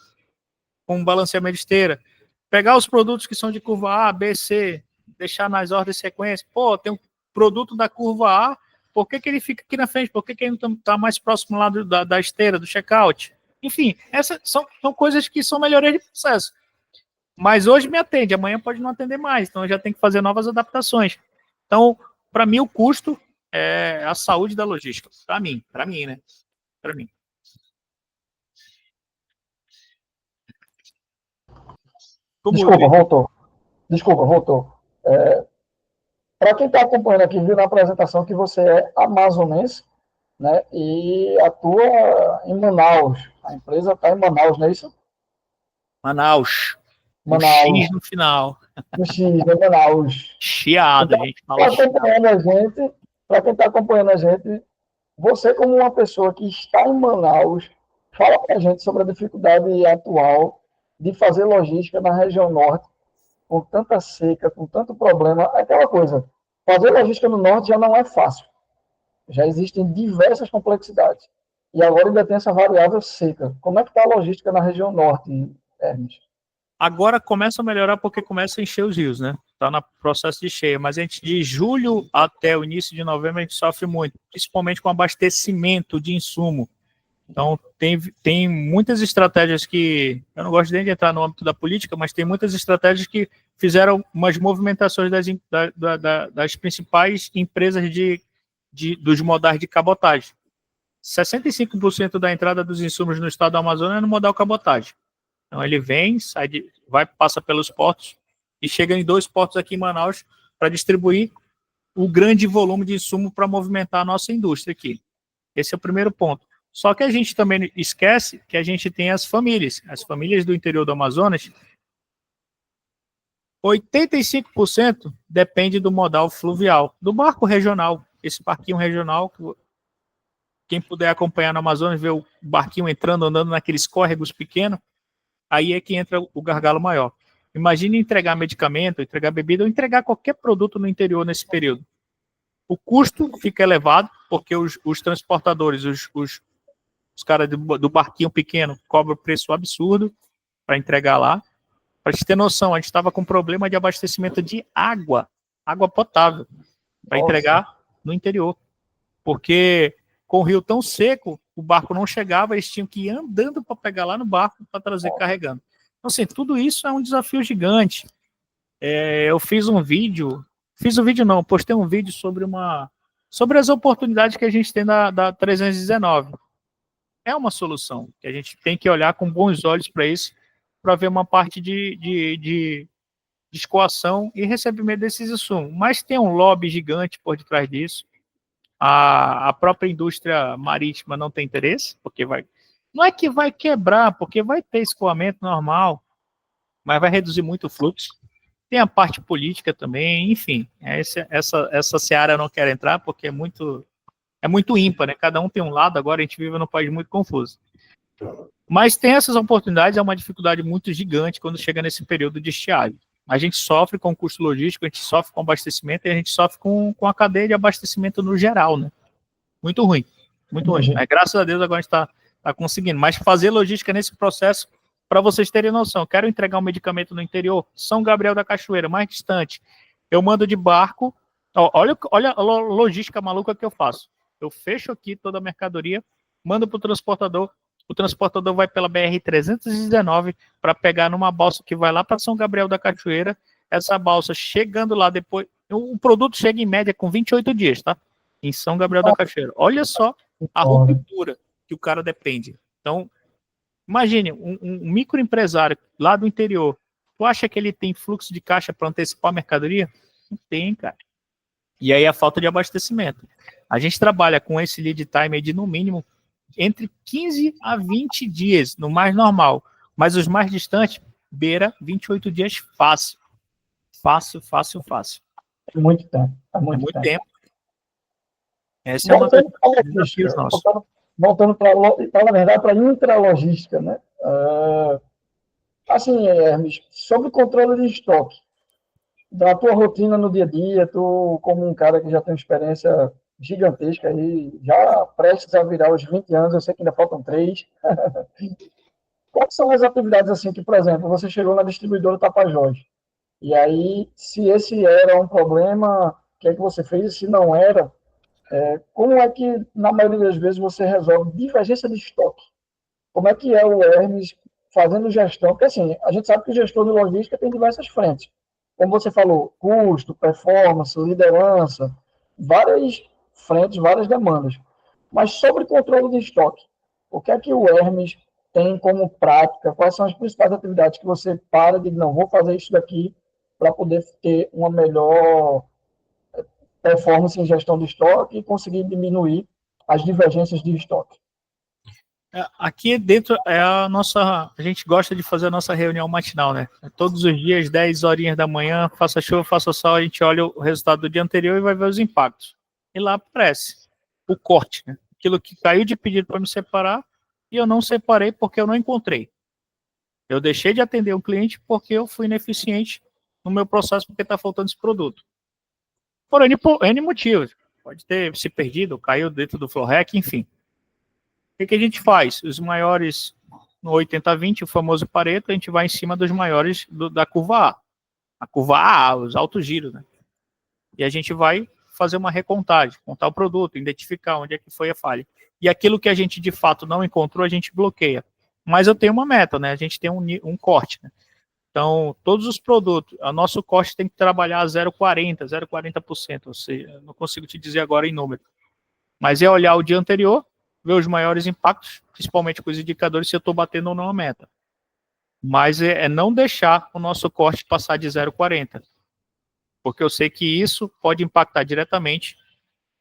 com um balanceamento de esteira. Pegar os produtos que são de curva A, B, C, deixar nas ordens de sequência. Pô, tem um produto da curva A, por que ele fica aqui na frente? Por que ele não está mais próximo lá da esteira, do checkout? Enfim, essas são coisas que são melhorias de processo. Mas hoje me atende, amanhã pode não atender mais, então eu já tenho que fazer novas adaptações. Então, para mim, o custo é a saúde da logística. Para mim, né? Para mim. Desculpa, voltou. Para quem está acompanhando aqui, viu na apresentação que você é amazonense, né? E atua em Manaus. A empresa está em Manaus, não é isso? Manaus. X no final. O X, é Manaus. Chiado, então, a gente fala acompanhando a gente, para quem está acompanhando a gente, você como uma pessoa que está em Manaus, fala para a gente sobre a dificuldade atual de fazer logística na região norte, com tanta seca, com tanto problema. Aquela coisa, fazer logística no norte já não é fácil. Já existem diversas complexidades. E agora ainda tem essa variável seca. Como é que está a logística na região norte, Hermes? Agora começa a melhorar porque começa a encher os rios, né? Está no processo de cheia, mas a gente, de julho até o início de novembro, a gente sofre muito, principalmente com abastecimento de insumo. Então, tem muitas estratégias que, eu não gosto nem de entrar no âmbito da política, mas tem muitas estratégias que fizeram umas movimentações das principais empresas dos modais de cabotagem. 65% da entrada dos insumos no estado do Amazonas é no modal cabotagem. Então, ele vem, passa pelos portos e chega em 2 portos aqui em Manaus para distribuir o grande volume de insumo para movimentar a nossa indústria aqui. Esse é o primeiro ponto. Só que a gente também esquece que a gente tem as famílias do interior do Amazonas. 85% depende do modal fluvial, do barco regional. Esse barquinho regional, quem puder acompanhar no Amazonas, ver o barquinho entrando, andando naqueles córregos pequenos, aí é que entra o gargalo maior. Imagine entregar medicamento, entregar bebida ou entregar qualquer produto no interior nesse período. O custo fica elevado, porque os transportadores, os caras do barquinho pequeno cobram preço absurdo para entregar lá. Para gente ter noção, a gente estava com problema de abastecimento de água potável, para entregar no interior. Porque com o rio tão seco, o barco não chegava, eles tinham que ir andando para pegar lá no barco para trazer carregando. Então, assim, tudo isso é um desafio gigante. Eu postei um vídeo sobre as oportunidades que a gente tem da 319. É uma solução, que a gente tem que olhar com bons olhos para isso, para ver uma parte de escoação e recebimento desses insumos. Mas tem um lobby gigante por detrás disso. A própria indústria marítima não tem interesse, porque não é que vai quebrar, porque vai ter escoamento normal, mas vai reduzir muito o fluxo. Tem a parte política também, enfim. Essa seara eu não quero entrar, porque é muito ímpar, né? Cada um tem um lado, agora a gente vive num país muito confuso. Mas tem essas oportunidades, é uma dificuldade muito gigante quando chega nesse período de estiagem. A gente sofre com o custo logístico, a gente sofre com abastecimento e a gente sofre com a cadeia de abastecimento no geral, né? Muito ruim, muito ruim. Mas, graças a Deus agora a gente está conseguindo. Mas fazer logística nesse processo, para vocês terem noção, quero entregar um medicamento no interior, São Gabriel da Cachoeira, mais distante, eu mando de barco, olha a logística maluca que eu faço. Eu fecho aqui toda a mercadoria, mando para o transportador vai pela BR-319 para pegar numa balsa que vai lá para São Gabriel da Cachoeira. Essa balsa chegando lá depois, o produto chega em média com 28 dias, tá? Em São Gabriel da Cachoeira. Olha só a ruptura que o cara depende. Então, imagine, um microempresário lá do interior, tu acha que ele tem fluxo de caixa para antecipar a mercadoria? Não tem, cara. E aí a falta de abastecimento. A gente trabalha com esse lead time de, no mínimo, entre 15 a 20 dias, no mais normal. Mas os mais distantes, beira 28 dias fácil. Fácil. É muito tempo. Muito tempo. Essa é uma das desafios nossos. Voltando na verdade, para a intralogística, né? Assim, Hermes, sobre controle de estoque, da tua rotina no dia a dia, tu, como um cara que já tem experiência gigantesca aí, já prestes a virar os 20 anos, eu sei que ainda faltam 3. Quais são as atividades assim que, por exemplo, você chegou na distribuidora Tapajós, e aí, se esse era um problema, o que é que você fez? Se não era, como é que, na maioria das vezes, você resolve divergência de estoque? Como é que é o Hermes fazendo gestão? Porque, assim, a gente sabe que o gestor de logística tem diversas frentes. Como você falou, custo, performance, liderança, várias frentes, várias demandas. Mas sobre controle de estoque, o que é que o Hermes tem como prática? Quais são as principais atividades que você para de, não, vou fazer isso daqui para poder ter uma melhor performance em gestão de estoque e conseguir diminuir as divergências de estoque? Aqui dentro a gente gosta de fazer a nossa reunião matinal, né? Todos os dias, 10 horinhas da manhã, faça chuva, faça sol, a gente olha o resultado do dia anterior e vai ver os impactos. e lá aparece o corte, né? Aquilo que caiu de pedido para me separar e eu não separei porque eu não encontrei. Eu deixei de atender o cliente porque eu fui ineficiente no meu processo porque está faltando esse produto. Por N motivos. Pode ter se perdido, caiu dentro do flow hack, enfim. O que a gente faz? Os maiores no 80-20, o famoso Pareto, a gente vai em cima dos maiores da curva A. A curva A, os altos giros, né? E a gente vai fazer uma recontagem, contar o produto, identificar onde é que foi a falha. E aquilo que a gente de fato não encontrou, a gente bloqueia. Mas eu tenho uma meta, né? A gente tem um corte, né? Então, todos os produtos, o nosso corte tem que trabalhar a 0,40%, ou seja, não consigo te dizer agora em número. Mas é olhar o dia anterior, ver os maiores impactos, principalmente com os indicadores, se eu estou batendo ou não a meta. Mas é não deixar o nosso corte passar de 0,40%. Porque eu sei que isso pode impactar diretamente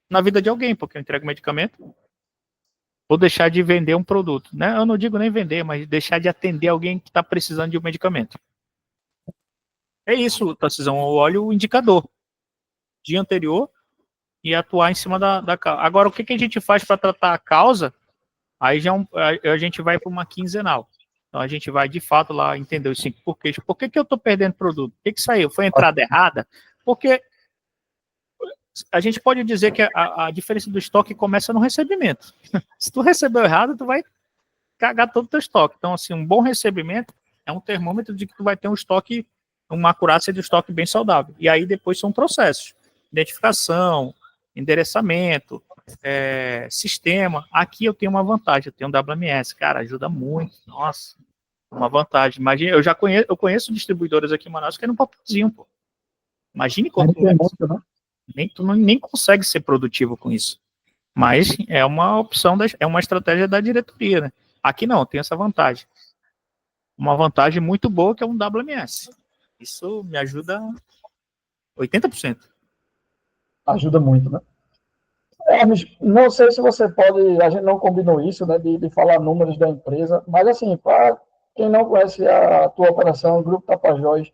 na vida de alguém, porque eu entrego medicamento, ou deixar de vender um produto. Né? Eu não digo nem vender, mas deixar de atender alguém que está precisando de um medicamento. É isso, Tarcisão. Eu olho o indicador dia anterior e atuar em cima da causa. Agora, o que a gente faz para tratar a causa? Aí já a gente vai para uma quinzenal. Então, a gente vai, de fato, lá entender os 5 porquês. Por que eu estou perdendo produto? O que saiu? Foi a entrada errada? Porque a gente pode dizer que a diferença do estoque começa no recebimento. Se tu recebeu errado, tu vai cagar todo o teu estoque. Então, assim, um bom recebimento é um termômetro de que tu vai ter um estoque, uma acurácia de estoque bem saudável. E aí, depois, são processos. Identificação, endereçamento, sistema. Aqui eu tenho uma vantagem, eu tenho um WMS. Cara, ajuda muito. Nossa, uma vantagem. Imagina, eu conheço distribuidores aqui em Manaus que é um papelzinho, pô. Imagine como tu nem consegue ser produtivo com isso. Mas é uma opção, é uma estratégia da diretoria, né? Aqui não, tem essa vantagem. Uma vantagem muito boa que é um WMS. Isso me ajuda 80%. Ajuda muito, né? Não sei se você pode, a gente não combinou isso, né, de falar números da empresa, mas assim, para quem não conhece a tua operação, o Grupo Tapajós,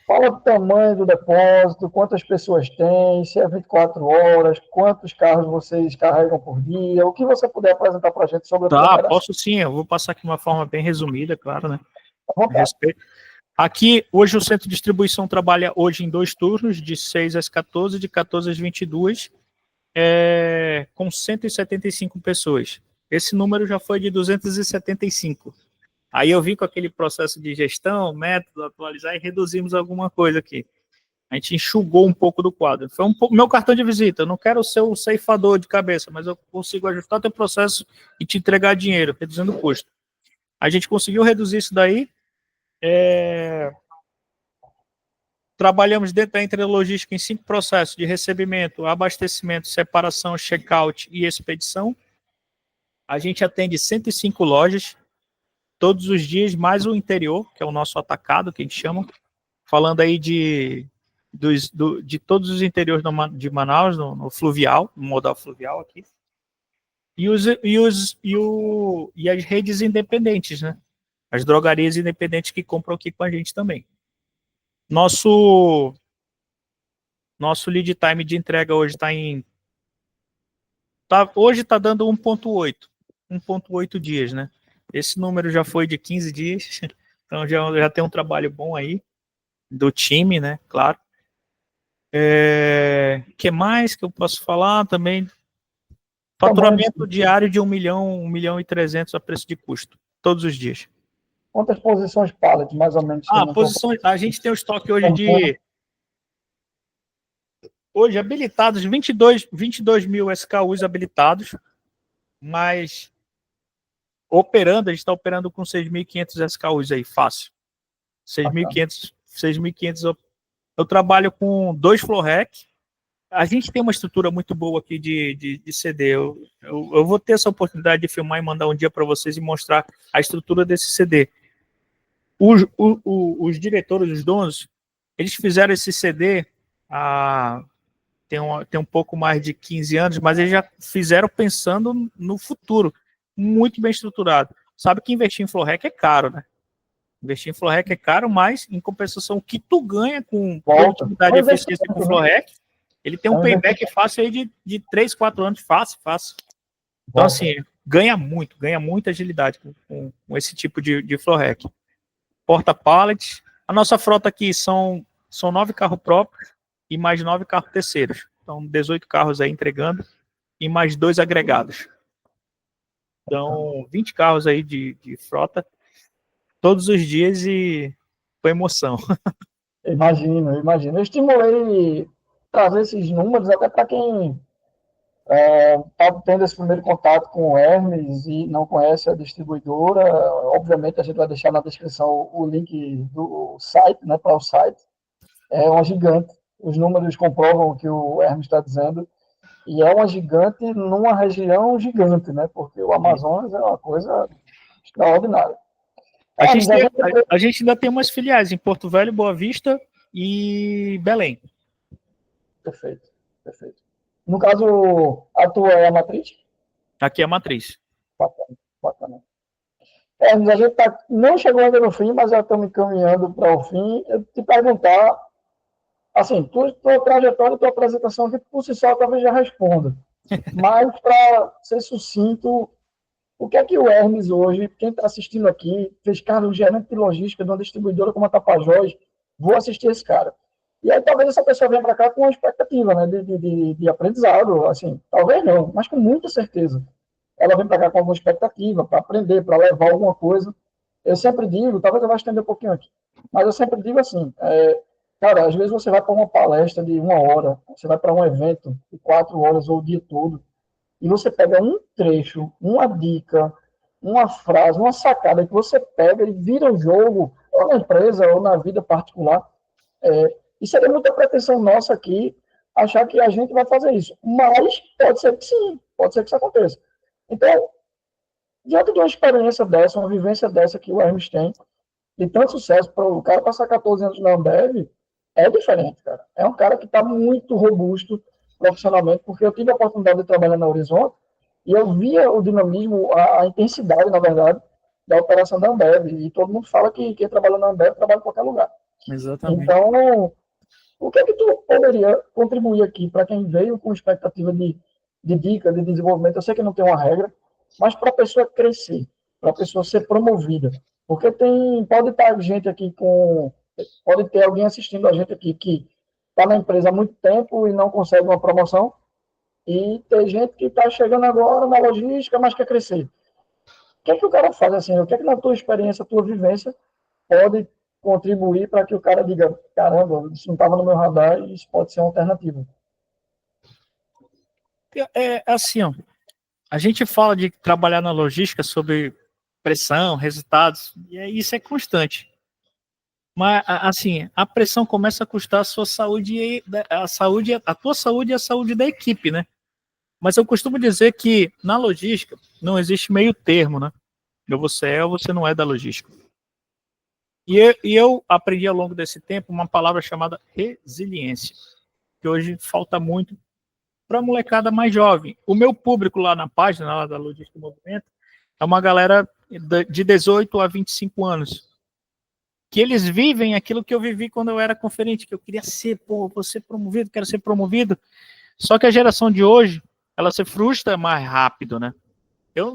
fala o tamanho do depósito, quantas pessoas tem, se é 24 horas, quantos carros vocês carregam por dia, o que você puder apresentar para a gente sobre a tua operação. Posso sim, eu vou passar aqui de uma forma bem resumida, claro, né? A respeito. Aqui, hoje o centro de distribuição trabalha hoje em 2 turnos, de 6 às 14, de 14 às 22, com 175 pessoas. Esse número já foi de 275. Aí eu vim com aquele processo de gestão, método, atualizar e reduzimos alguma coisa aqui. A gente enxugou um pouco do quadro. Foi meu cartão de visita. Eu não quero ser o ceifador de cabeça, mas eu consigo ajustar o teu processo e te entregar dinheiro, reduzindo o custo. A gente conseguiu reduzir isso daí. Trabalhamos dentro da Intralogística em 5 processos de recebimento, abastecimento, separação, check-out e expedição. A gente atende 105 lojas, todos os dias, mais o interior, que é o nosso atacado, que a gente chama, falando aí de todos os interiores de Manaus, no fluvial, no modal fluvial aqui, e as redes independentes, né? As drogarias independentes que compram aqui com a gente também. Nosso lead time de entrega hoje hoje está dando 1,8 dias, né? Esse número já foi de 15 dias, então já tem um trabalho bom aí do time, né? Claro. Que mais que eu posso falar também? Faturamento diário de 1 milhão e 300 a preço de custo, todos os dias. Quantas posições pallet, mais ou menos? A gente tem o estoque hoje Hoje, habilitados, 22 mil SKUs habilitados, mas operando, a gente está operando com 6.500 SKUs aí, fácil. 6.500. Eu trabalho com 2 flow hack. A gente tem uma estrutura muito boa aqui de CD. Eu vou ter essa oportunidade de filmar e mandar um dia para vocês e mostrar a estrutura desse CD. Os diretores, os donos, eles fizeram esse CD tem um pouco mais de 15 anos, mas eles já fizeram pensando no futuro, muito bem estruturado. Sabe que investir em flow hack é caro, né? Investir em flow hack é caro, mas em compensação, o que tu ganha com produtividade e eficiência com flow hack Ele tem um payback fácil aí de 3, 4 anos, fácil. Então, assim, ganha muita agilidade com esse tipo de floor rack. Porta-pallet. A nossa frota aqui são 9 carros próprios e mais 9 carros terceiros. Então, 18 carros aí entregando e mais 2 agregados. Então, 20 carros aí de frota todos os dias e foi emoção. Imagino. Eu estimulei trazer esses números até para quem está tendo esse primeiro contato com o Hermes e não conhece a distribuidora. Obviamente, a gente vai deixar na descrição o link do site, né, para o site. É uma gigante. Os números comprovam o que o Hermes está dizendo. E é uma gigante numa região gigante, né? Porque o Amazonas é uma coisa extraordinária. A gente ainda tem umas filiais em Porto Velho, Boa Vista e Belém. Perfeito. No caso, a tua é a matriz? Aqui é a matriz. Bacana. A gente não chegou ainda no fim, mas já estamos caminhando para o fim. Eu te perguntar, assim, tua trajetória e tua apresentação aqui, por si só, talvez já responda. Mas, para ser sucinto, o que é que o Hermes hoje, quem está assistindo aqui, fez cargo gerente de logística de uma distribuidora como a Tapajós, vou assistir esse cara. E aí talvez essa pessoa venha para cá com uma expectativa, né, de aprendizado, assim, talvez não, mas com muita certeza. Ela vem para cá com alguma expectativa, para aprender, para levar alguma coisa. Eu sempre digo, talvez eu vá estender um pouquinho aqui, mas eu sempre digo assim, cara, às vezes você vai para uma palestra de 1 hora, você vai para um evento de 4 horas ou o dia todo, e você pega um trecho, uma dica, uma frase, uma sacada que você pega e vira o jogo, ou na empresa, ou na vida particular. E seria muita pretensão nossa aqui achar que a gente vai fazer isso. Mas pode ser que sim, pode ser que isso aconteça. Então, diante de uma experiência dessa, uma vivência dessa que o Hermes tem, de tanto sucesso, para o cara passar 14 anos na Ambev, é diferente, cara. É um cara que está muito robusto profissionalmente, porque eu tive a oportunidade de trabalhar na Horizonte e eu via o dinamismo, a intensidade, na verdade, da operação da Ambev. E todo mundo fala que quem trabalha na Ambev trabalha em qualquer lugar. Exatamente. Então, o que é que tu poderia contribuir aqui para quem veio com expectativa de dica, de desenvolvimento? Eu sei que não tem uma regra, mas para a pessoa crescer, para a pessoa ser promovida. Porque pode estar gente aqui pode ter alguém assistindo a gente aqui que está na empresa há muito tempo e não consegue uma promoção, e tem gente que está chegando agora na logística, mas quer crescer. O que é que o cara faz assim? O que é que na tua experiência, tua vivência, pode contribuir para que o cara diga, caramba, isso não estava no meu radar e isso pode ser uma alternativa? Assim, ó, a gente fala de trabalhar na logística sobre pressão, resultados, e isso é constante. Mas, assim, a pressão começa a custar a sua saúde, a tua saúde e a saúde da equipe, né? Mas eu costumo dizer que na logística não existe meio termo, né? Ou você é ou você não é da logística. E eu aprendi ao longo desse tempo uma palavra chamada resiliência, que hoje falta muito para a molecada mais jovem. O meu público lá na página lá da Logística Movimento é uma galera de 18 a 25 anos, que eles vivem aquilo que eu vivi quando eu era conferente, que eu queria ser, vou ser promovido, quero ser promovido. Só que a geração de hoje, ela se frustra mais rápido, né? Eu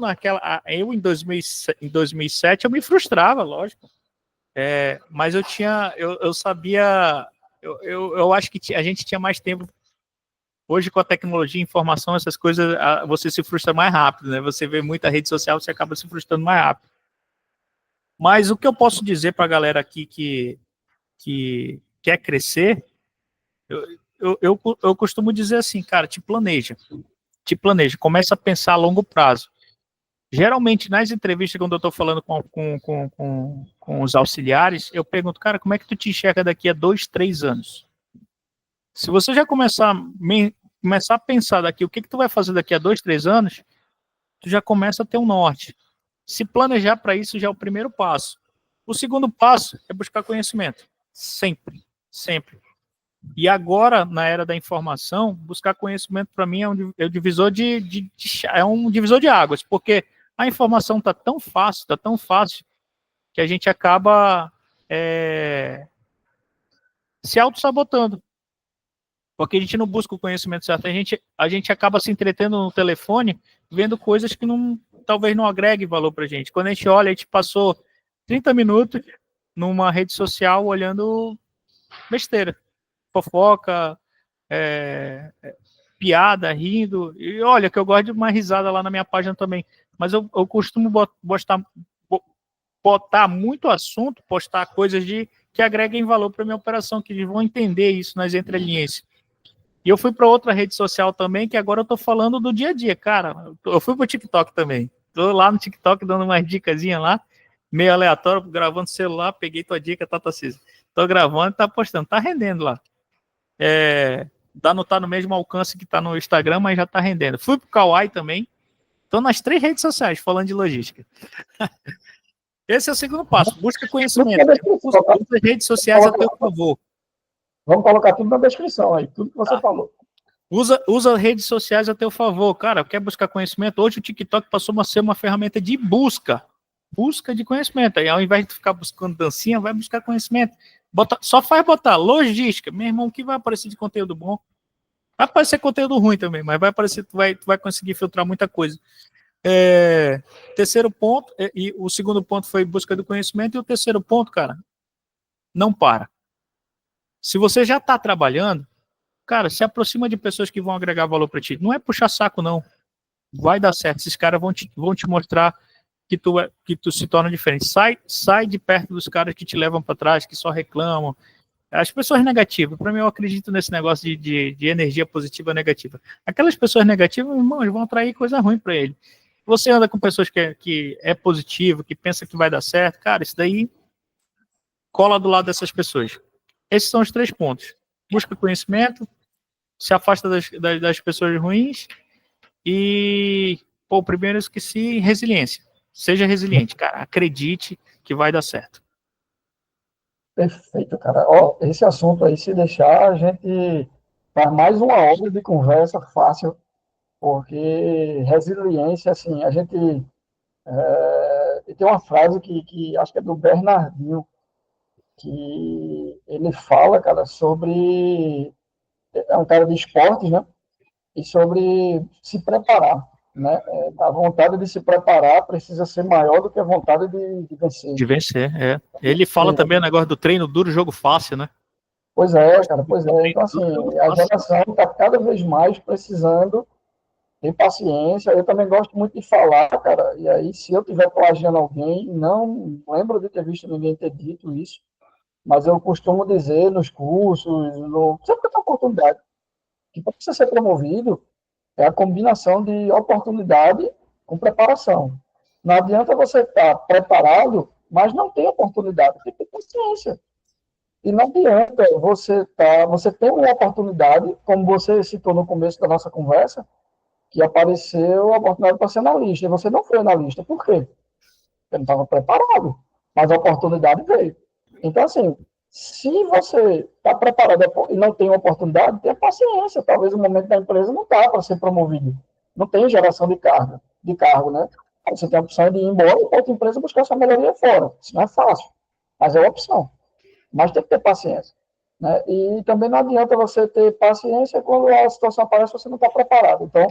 em 2007 eu me frustrava, lógico. Mas eu sabia, eu acho que a gente tinha mais tempo. Hoje, com a tecnologia, informação, essas coisas, você se frustra mais rápido, né? Você vê muita rede social, você acaba se frustrando mais rápido. Mas o que eu posso dizer para a galera aqui que quer crescer, eu costumo dizer assim, cara, te planeja, começa a pensar a longo prazo. Geralmente, nas entrevistas, quando eu estou falando com os auxiliares, eu pergunto, cara, como é que tu te enxerga daqui a 2, 3 anos? Se você já começar a pensar daqui, o que tu vai fazer daqui a 2, 3 anos, tu já começa a ter um norte. Se planejar para isso já é o primeiro passo. O segundo passo é buscar conhecimento. Sempre. E agora, na era da informação, buscar conhecimento para mim é um divisor de águas, porque a informação está tão fácil, que a gente acaba se auto-sabotando. Porque a gente não busca o conhecimento certo, a gente acaba se entretendo no telefone, vendo coisas que talvez não agreguem valor pra gente. Quando a gente olha, a gente passou 30 minutos numa rede social olhando besteira, fofoca, piada, rindo. E olha, que eu gosto de uma risada lá na minha página também. Mas eu costumo botar muito assunto, postar coisas que agreguem valor para minha operação, que eles vão entender isso nas entrelinhas. E eu fui para outra rede social também, que agora eu tô falando do dia a dia, cara. Eu fui pro TikTok também. Tô lá no TikTok dando umas dicasinhas lá, meio aleatório, gravando celular, peguei tua dica, Tata Cisa. Tô gravando e tá postando, tá rendendo lá. Não tá no mesmo alcance que tá no Instagram, mas já tá rendendo. Fui pro Kawaii também. Tô nas 3 redes sociais falando de logística. Esse é o segundo passo, busca conhecimento. Usa as redes sociais a teu favor. Vamos colocar tudo na descrição aí, tudo que você falou. Usa as redes sociais a teu favor, cara. Quer buscar conhecimento? Hoje o TikTok passou a ser uma ferramenta de busca de conhecimento. Aí, ao invés de ficar buscando dancinha, vai buscar conhecimento. Só faz botar logística, meu irmão, que vai aparecer de conteúdo bom. Vai aparecer conteúdo ruim também, mas vai aparecer, tu vai conseguir filtrar muita coisa. Terceiro ponto, e o segundo ponto foi busca do conhecimento, e o terceiro ponto, cara, não para. Se você já está trabalhando, cara, se aproxima de pessoas que vão agregar valor para ti. Não é puxar saco, não. Vai dar certo. Esses caras vão te mostrar que tu se torna diferente. Sai de perto dos caras que te levam para trás, que só reclamam. As pessoas negativas, para mim, eu acredito nesse negócio de energia positiva e negativa. Aquelas pessoas negativas, irmão, vão atrair coisa ruim para ele. Você anda com pessoas que é positivo, que pensa que vai dar certo, cara, isso daí cola do lado dessas pessoas. Esses são os 3 pontos. Busca conhecimento, se afasta das pessoas ruins e, o primeiro eu esqueci, resiliência. Seja resiliente, cara. Acredite que vai dar certo. Perfeito, cara. Esse assunto aí, se deixar, a gente faz mais uma hora de conversa fácil, porque resiliência, assim, a gente tem uma frase que acho que é do Bernardinho, que ele fala, cara, sobre... É um cara de esportes, né? E sobre se preparar, né? A vontade de se preparar precisa ser maior do que a vontade de vencer. De vencer. Ele fala também o negócio do treino duro, jogo fácil, né? Pois é, cara, pois é. Então, assim, a geração está cada vez mais precisando ter paciência. Eu também gosto muito de falar, cara, e aí, se eu estiver plagiando alguém, não lembro de ter visto ninguém ter dito isso, mas eu costumo dizer nos cursos, sempre que eu tenho oportunidade, que para você ser promovido, é a combinação de oportunidade com preparação. Não adianta você estar preparado, mas não ter oportunidade. Tem que ter paciência. E não adianta você ter uma oportunidade, como você citou no começo da nossa conversa, que apareceu a oportunidade para ser analista. E você não foi analista. Por quê? Porque não estava preparado. Mas a oportunidade veio. Então, assim, se você está preparado e não tem oportunidade, tenha paciência. Talvez o momento da empresa não está para ser promovido. Não tem geração de cargo, né? Aí você tem a opção de ir embora e para outra empresa buscar sua melhoria fora. Isso não é fácil, mas é uma opção. Mas tem que ter paciência. Né? E também não adianta você ter paciência quando a situação aparece e você não está preparado. Então,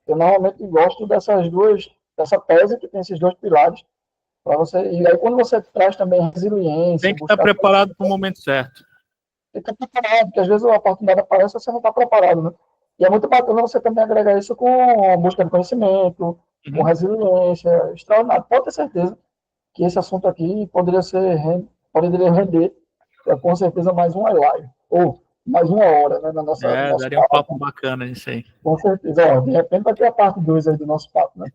eu normalmente gosto dessa tese que tem esses 2 pilares, para você. E aí, quando você traz também resiliência. Tem que estar preparado para o momento certo. Tem que estar preparado, porque às vezes a oportunidade aparece e você não está preparado, né? E é muito bacana você também agregar isso com busca de conhecimento, com resiliência, extraordinário. Pode ter certeza que esse assunto aqui poderia render, com certeza, mais uma live, ou mais uma hora, né, na nossa... daria um papo bacana isso aí. Com certeza. De repente vai ter a parte 2 aí do nosso papo, né?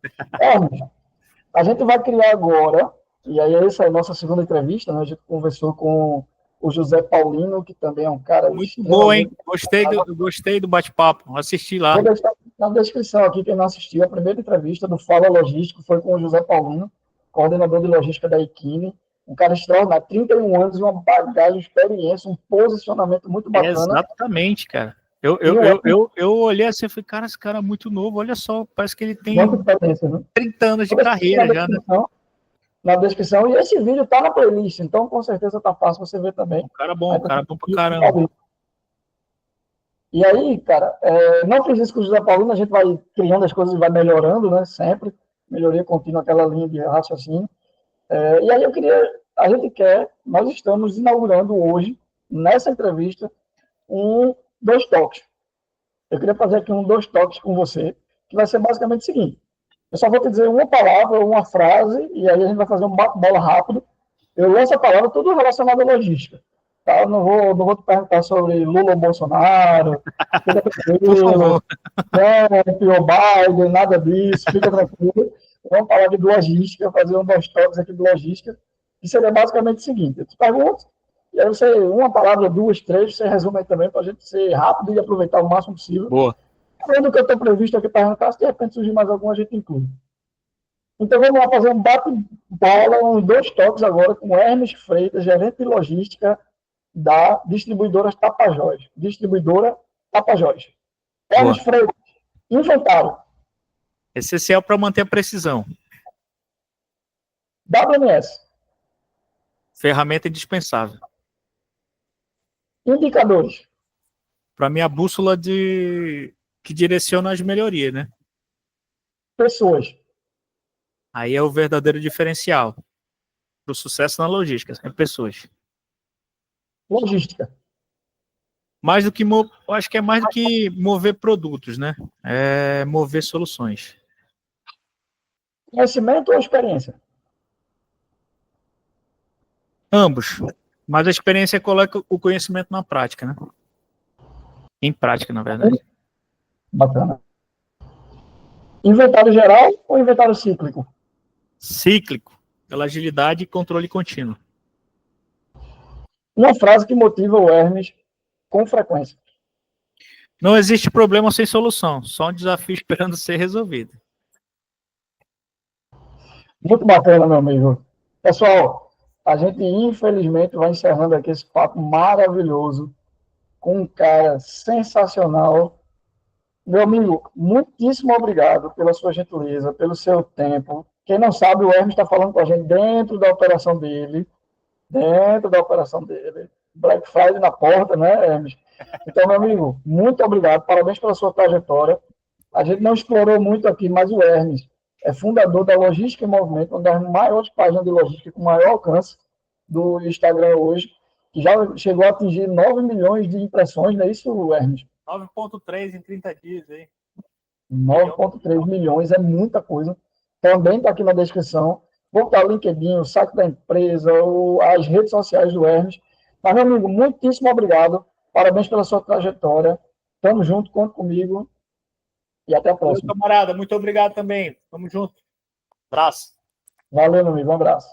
A gente vai criar agora, e aí essa é a nossa segunda entrevista, né? A gente conversou com o José Paulino, que também é um cara... Muito bom, hein? Gostei do bate-papo. Assisti lá. Vou deixar na descrição aqui, quem não assistiu, a primeira entrevista do Fala Logístico foi com o José Paulino, coordenador de logística da Equine, um cara extraordinário, 31 anos, uma bagagem, experiência, um posicionamento muito bacana. Exatamente, cara. Eu olhei assim e falei, cara, esse cara é muito novo, olha só, parece que ele tem 30 anos de carreira já, né? Na descrição, e esse vídeo tá na playlist, então com certeza tá fácil você ver também. Um cara bom pra caramba. E aí, cara, não fiz isso com o José Paulino, a gente vai criando as coisas e vai melhorando, né? Sempre. Melhoria contínua, aquela linha de raciocínio. E aí nós estamos inaugurando hoje, nessa entrevista, dois toques. Eu queria fazer aqui dois toques com você, que vai ser basicamente o seguinte. Eu só vou te dizer uma palavra, uma frase, e aí a gente vai fazer um bate-bola rápido. Eu lanço a palavra tudo relacionado à logística. Tá? Eu não vou te perguntar sobre Lula ou Bolsonaro, fica tranquilo, Trump ou Biden, nada disso, fica tranquilo. Vamos falar de logística, fazer dois toques aqui de logística, que seria basicamente o seguinte: eu te pergunto, e aí você, uma palavra, duas, três, você resume aí também para a gente ser rápido e aproveitar o máximo possível. Boa. Quando que eu estou previsto aqui perguntar, se de repente surgir mais alguma, a gente inclui. Então vamos lá fazer um bate-bola, dois toques agora com Hermes Freitas, gerente de logística da distribuidora Tapajós. Distribuidora Tapajós. Hermes Freitas, inventário. Essencial para manter a precisão. WMS. Ferramenta indispensável. Indicadores. Para mim, a bússola que direciona as melhorias, né? Pessoas. Aí é o verdadeiro diferencial para o sucesso na logística, é pessoas. Logística. Mais do que, eu acho que é mais do que mover produtos, né? É mover soluções. Conhecimento ou experiência? Ambos. Mas a experiência coloca o conhecimento na prática, né? Em prática, na verdade. Bacana. Inventário geral ou inventário cíclico? Cíclico, pela agilidade e controle contínuo. Uma frase que motiva o Hermes com frequência. Não existe problema sem solução, só um desafio esperando ser resolvido. Muito bacana, meu amigo. Pessoal, a gente infelizmente vai encerrando aqui esse papo maravilhoso com um cara sensacional. Meu amigo, muitíssimo obrigado pela sua gentileza, pelo seu tempo. Quem não sabe, o Hermes está falando com a gente dentro da operação dele. Black Friday na porta, né, Hermes? Então, meu amigo, muito obrigado. Parabéns pela sua trajetória. A gente não explorou muito aqui, mas o Hermes é fundador da Logística em Movimento, uma das maiores páginas de logística com maior alcance do Instagram hoje, que já chegou a atingir 9 milhões de impressões, não é isso, Hermes? 9,3 em 30 dias, hein? 9,3 milhões é muita coisa. Também está aqui na descrição. Vou botar o LinkedIn, o site da empresa, as redes sociais do Hermes. Mas, meu amigo, muitíssimo obrigado. Parabéns pela sua trajetória. Tamo junto, conta comigo. E até a próxima. Meu camarada, muito obrigado também. Tamo junto. Abraço. Valeu, meu amigo. Um abraço.